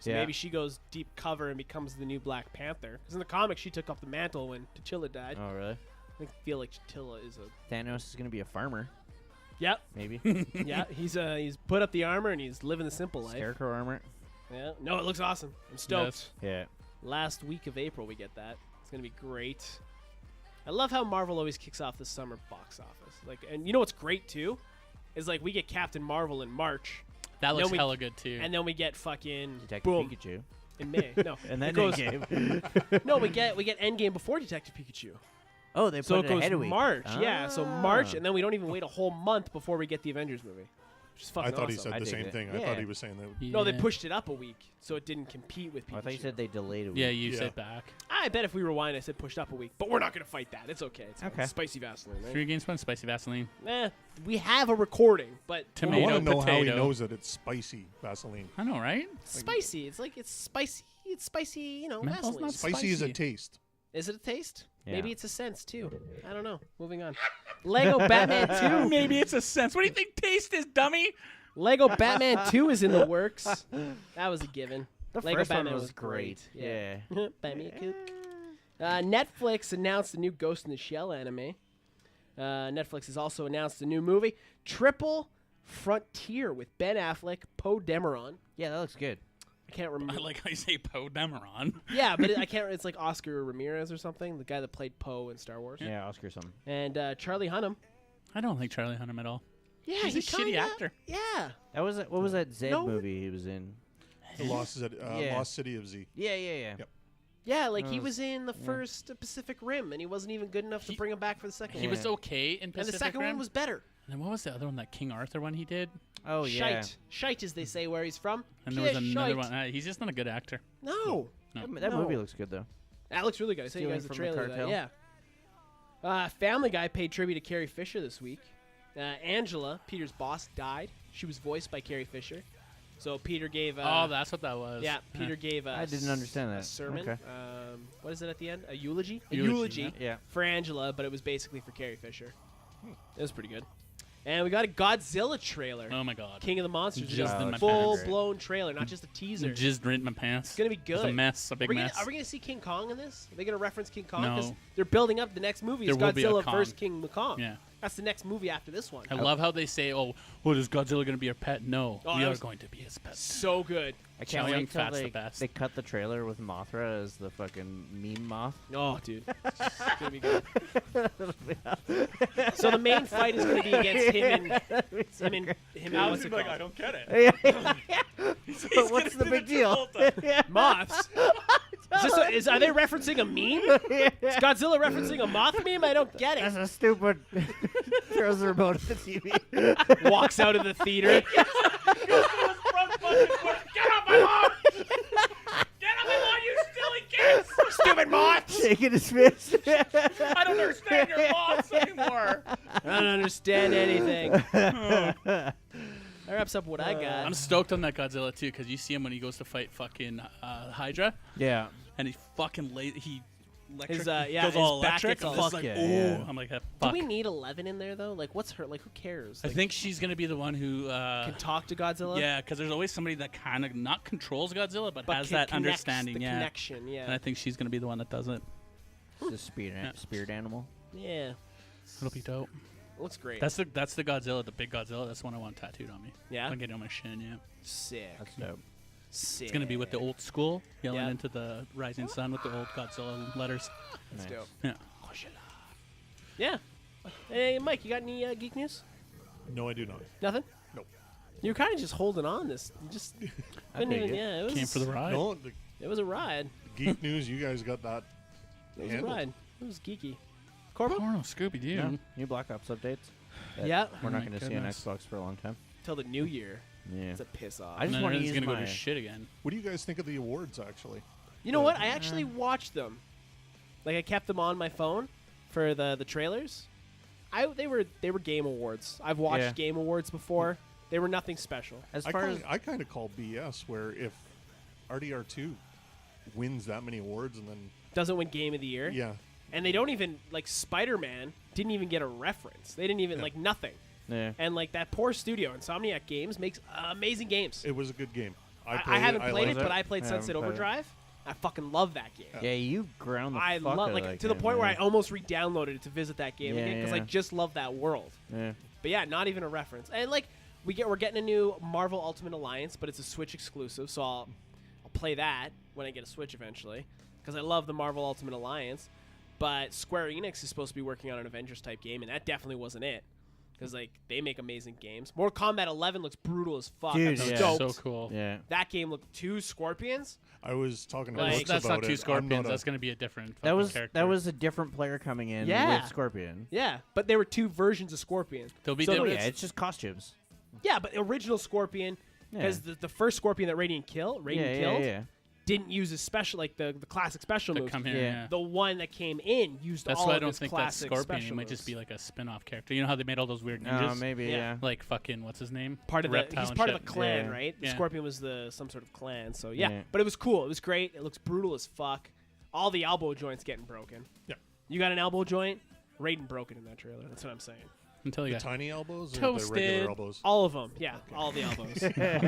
So Yeah. maybe she goes deep cover and becomes the new Black Panther. Because in the comics, she took up the mantle when T'Challa died. Oh really? I feel like T'Challa is a. Thanos is gonna be a farmer, Yep. maybe. Yeah. He's put up the armor and he's living the simple life. Scarecrow armor. Yeah. No, it looks awesome. I'm stoked. Yes. Yeah. Last week of April, we get that. It's gonna be great. I love how Marvel always kicks off the summer box office. Like, and you know what's great too, is like we get Captain Marvel in March, That looks we- hella good too. and then we get fucking Detective boom Pikachu. in May. No, And it then goes. Endgame. No, we get Endgame before Detective Pikachu. Oh, they So put it goes ahead a week. March, yeah. So March, Ah. and then we don't even wait a whole month before we get the Avengers movie, which is I fucking thought he awesome. said I the dig same it. thing. I Yeah. thought he was saying that. yeah. No, they pushed it up a week, so it didn't compete with Pikachu. Oh, I thought you said they delayed a week. Yeah, you Yeah. said back. I bet if we rewind, I said pushed up a week, but we're not gonna fight that. It's okay. It's Okay. spicy Vaseline, right? 3 games, 1 spicy Vaseline. We have a recording, but I Tomato, want to know how he potato. knows that it's spicy Vaseline. I know, right? spicy. It's like it's spicy. It's spicy. You know, Menthol's Vaseline. not Spicy is a Spicy. taste. Is it a taste? Yeah. Maybe it's a sense too. I don't know. Moving on. Lego Batman 2. Maybe it's a sense. What do you think taste is, dummy? Lego Batman 2 is in the works. That was a given. The Lego first Batman one was great. Yeah. Batman Cook. Netflix announced a new Ghost in the Shell anime. Netflix has also announced a new movie, Triple Frontier, with Ben Affleck, Poe Dameron. Yeah, that looks good. I can't remember. I like how you say Poe Dameron. Yeah, but I can't. It's like Oscar Ramirez or something, the guy that played Poe in Star Wars. Yeah, Oscar something. And Charlie Hunnam. I don't like Charlie Hunnam at all. Yeah, He's a he shitty kinda- actor. Yeah. That was what was that Zed No. movie he was in? The Lost Yeah. Lost City of Z. Yeah, yeah, yeah. Yep. Yeah, like he was- was in the first Pacific Rim, and he wasn't even good enough to He- bring him back for the second He one. was okay in And Pacific the second Rim. one was better. And then what was the other one? That King Arthur one he did. Oh yeah. Shite, as they say where he's from. And there was Yeah, another shite. one. He's just not a good actor. No. No. That movie No. looks good though. That looks really good. I sent you Stealing guys the from the trailer. of that, cartel? Yeah. Family Guy paid tribute to Carrie Fisher this week. Angela, Peter's boss, died. She was voiced by Carrie Fisher. So Peter gave. Oh, that's what that was. yeah. Peter gave. I didn't understand a that. sermon. Okay. What is it at the end? A eulogy. A Eulogy, eulogy Yeah. for Angela, but it was basically for Carrie Fisher. It was pretty good. And we got a Godzilla trailer. Oh my god. King of the Monsters. Jizzed Just in a my full-blown trailer, not just a teaser. Jizzed right in my pants. It's gonna be good. It's a mess, a big mess. Are we gonna see King Kong in this? Are they gonna reference King Kong? No. Because they're building up the next movie. There It's will be a Godzilla Kong. vs. King Kong. Yeah. That's the next movie after this one. I love how they say, "Oh, well, is Godzilla going to be our pet?" No, Oh, we that are was going to be his pet. So good. I Chow can't Yun wait till Fat's the they, best. they cut the trailer with Mothra as the fucking meme moth. Oh, dude. It's gonna be good. So the main fight is gonna be against him and what's it called? I don't get it. But what's the big deal? Moths. Are they referencing a meme? Is Godzilla referencing a moth meme? I don't get That's it. a stupid. Throws the remote at the TV. Walks out of the theater. Get off my lawn! Get off my lawn, you silly kids! Stupid moths! Shaking his fist. I don't understand your moths anymore. I don't understand anything. That wraps up what I got. I'm stoked on that Godzilla too, because you see him when he goes to fight fucking Hydra, Yeah. and he fucking he electric, His, goes his all back electric. gets all- I'm just Fuck like, yeah, ooh. yeah. I'm like, Do fuck. we need 11 in there though? Like, what's her? Like, who cares? I Like, think she's gonna be the one who. can talk to Godzilla. Yeah, because there's always somebody that kind of not controls Godzilla, but has can- that connects understanding. the Yeah, connection. Yeah. and I think she's gonna be the one that does it. The spirit animal. Yeah. It'll be dope. Looks great. That's the Godzilla, the big Godzilla. That's the one I want tattooed on me. Yeah? I'm getting on my shin. Yeah, sick. That's dope. Sick. it's gonna be with the old school, yelling Yep. into the rising sun with the old Godzilla letters. That's Nice. dope. Yeah. Yeah. Hey, Mike, you got any geek news? No, I do not. Nothing? Nope. You're kind of just holding on this. You just couldn't dig even. it. Yeah, it was. Came for the ride. No, the It was a ride. geek news. You guys got that. It was handled. a ride. It was geeky. Corbo? Oh, Scooby Doo. Yeah. New Black Ops updates. that Yeah. We're Oh not my going to see on goodness. Xbox for a long time. Till the new year. Yeah. It's a piss off. I just And wanna then it's use gonna go my- to shit again. What do you guys think of the awards? Actually, You know what? I actually watched them. Like, I kept them on my phone for the trailers. They were Game Awards. I've watched Yeah. Game Awards before. They were nothing special. As I far as kind of call BS where if RDR2 wins that many awards and then Doesn't win Game of the Year. yeah, And they don't even, like, Spider-Man didn't even get a reference. They didn't even, Yeah. like, nothing. yeah. And, like, that poor studio, Insomniac Games, makes amazing games. it was a good game. I haven't played it, liked but I played I Sunset haven't played it. Overdrive. I fucking love that game. Yeah, you ground the I fuck love out like of that to the game, point where I man. almost re-downloaded it to visit that game Yeah, again because I yeah. just love that world. Yeah. But yeah, not even a reference. And like we're getting a new Marvel Ultimate Alliance, but it's a Switch exclusive, so I'll play that when I get a Switch eventually because I love the Marvel Ultimate Alliance. But Square Enix is supposed to be working on an Avengers type game, and that definitely wasn't it. Because like they make amazing games. Mortal Kombat 11 looks brutal as fuck. Dude, I'm yeah. stoked. So cool. Yeah. That game looked 2 Scorpions. I was talking to Like, Brooks That's about not two it. Scorpions. That's going to be a different That fucking was character. a different player coming in Yeah. with Scorpion. Yeah, but there were 2 versions of Scorpion. They'll be So- Oh different. yeah, it's just costumes. Yeah, but original Scorpion, Yeah. because the first Scorpion that Radiant killed Yeah. didn't use his special, like the classic special To moves. come here. Yeah. Yeah. The one that came in used That's all why I of don't his think that's classic Scorpion. It special might just moves. be like a spin-off character. You know how they made all those weird ninjas? Oh, maybe Yeah. yeah. Like fucking what's his name? Part of Reptile he's and part of shit. the clan, Yeah. right? The Yeah. Scorpion was some sort of clan. So yeah. Yeah. But it was cool. It was great. It looks brutal as fuck. All the elbow joints getting broken. Yeah. You got an elbow joint? Raiden broke it in that trailer. That's what I'm saying. Until you The got tiny elbows or the Toasted. regular elbows? All of them, yeah, all the elbows.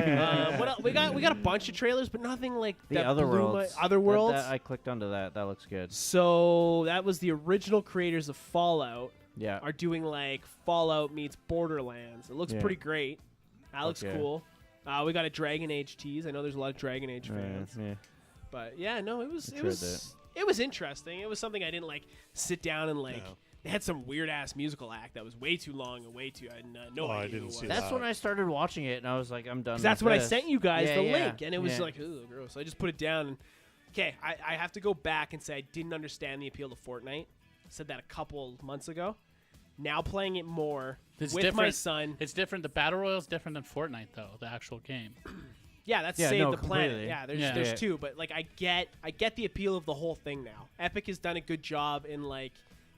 What else? We got a bunch of trailers, but nothing like The that other blew worlds. Other Worlds. I clicked onto that. That looks good. So that was the original creators of Fallout Yeah. are doing like Fallout meets Borderlands. It looks Yeah. pretty great. That looks Okay. cool. We got a Dragon Age tease. I know there's a lot of Dragon Age fans, yeah. but yeah, no, it was I it tried was it was interesting. It was something I didn't like sit down and like. Yeah. They had some weird ass musical act that was way too long and way too. I had no Oh, I idea didn't who it see was. That's when I started watching it, and I was like, I'm done. 'Cause that's with when I this. sent you guys Yeah, the yeah, link, and it was yeah. like, ugh, gross. So I just put it down. And okay, I have to go back and say I didn't understand the appeal to Fortnite. I said that a couple months ago. Now playing it more It's with my different. son. It's different. The battle royale's different than Fortnite, though. The actual game. Yeah, that's Yeah, Save no, the Planet. completely. Yeah, there's Yeah. there's Yeah. 2, but like I get the appeal of the whole thing now. Epic has done a good job in like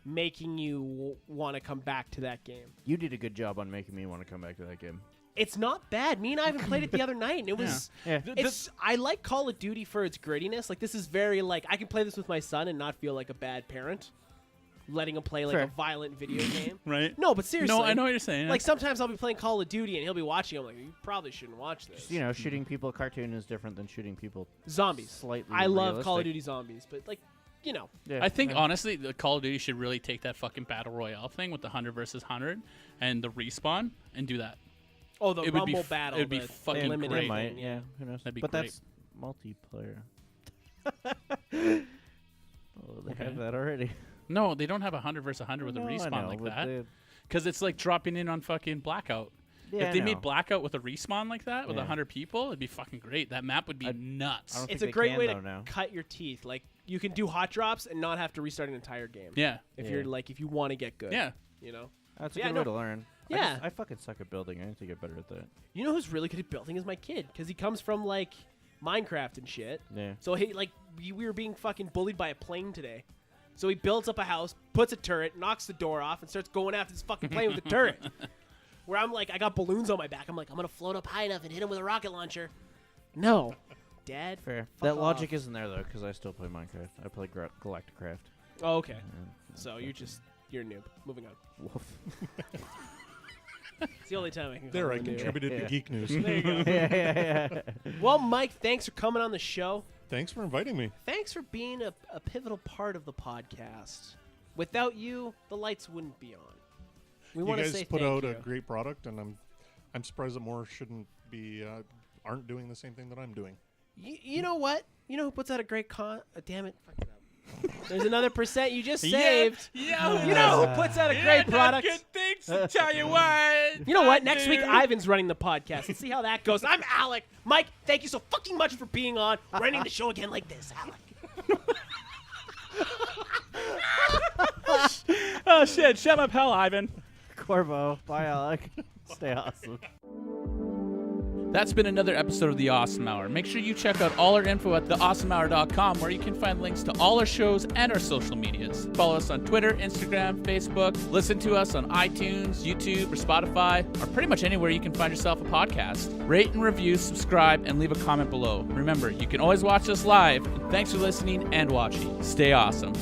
making you want to come back to that game. You did a good job on making me want to come back to that game. It's not bad. Me and I even played it the other night, and it was. Yeah. It's. I like Call of Duty for its grittiness. Like this is very like I can play this with my son and not feel like a bad parent. letting him play like Fair. a violent video game. Right? No, but seriously. No, I know what you're saying. Like sometimes I'll be playing Call of Duty and he'll be watching. I'm like, you probably shouldn't watch this. Just, you know, shooting people cartoon is different than shooting people Zombies. slightly I love Call of realistic. Duty Zombies, but like, you know. Yeah, I think yeah. honestly, the Call of Duty should really take that fucking battle royale thing with the 100 versus 100 and the respawn and do that. Oh, the It would be Rumble f- battle. it'd be the fucking limited great. They might, thing, yeah. Who knows? That'd be but great. that's multiplayer. Oh, they have Okay. that already. No, they don't have 100 versus 100 with a No, I respawn know, like but that. they- Because it's like dropping in on fucking Blackout. Yeah, if they I made know. Blackout with a respawn like that, with Yeah. 100 people, it'd be fucking great. That map would be I nuts. don't It's think a they great can, way though, to now. cut your teeth. Like you can do hot drops and not have to restart an entire game. Yeah. If Yeah. you're like, if you want to get good. Yeah. You know. That's a Yeah, good no. way to learn. Yeah. I fucking suck at building. I need to get better at that. You know who's really good at building is my kid, because he comes from like Minecraft and shit. Yeah. So he like we were being fucking bullied by a plane today. So he builds up a house, puts a turret, knocks the door off, and starts going after this fucking plane with the turret. Where I'm like, I got balloons on my back. I'm like, I'm gonna float up high enough and hit him with a rocket launcher. No, Dad. Fair. fuck That off. logic isn't there though, because I still play Minecraft. I play Galacticraft. Oh, okay. and- So you're a noob. Moving on. Woof. It's the only time I can. There, call I him a noob. contributed Yeah. to Geek News. There you go. yeah. Well, Mike, thanks for coming on the show. Thanks for inviting me. Thanks for being a pivotal part of the podcast. Without you, the lights wouldn't be on. We You want to guys say put thank out you. a great product, and I'm surprised that more aren't doing the same thing that I'm doing. You know what? You know who puts out a great damn it. Fuck it up. There's another % you just Yeah. saved. Yeah. You know who puts out a great product? Good things to tell you what. You know what? Next week, dude. Ivan's running the podcast. Let's see how that goes. I'm Alec. Mike, thank you so fucking much for being on. Running the show again like this, Alec. Oh, shit. Shut up, hell, Ivan. Corvo. Bye, Alec. Stay awesome. That's been another episode of The Awesome Hour. Make sure you check out all our info at theawesomehour.com, where you can find links to all our shows and our social medias. Follow us on Twitter, Instagram, Facebook. Listen to us on iTunes, YouTube, or Spotify, or pretty much anywhere you can find yourself a podcast. Rate and review, subscribe, and leave a comment below. Remember, you can always watch us live. And thanks for listening and watching. Stay awesome.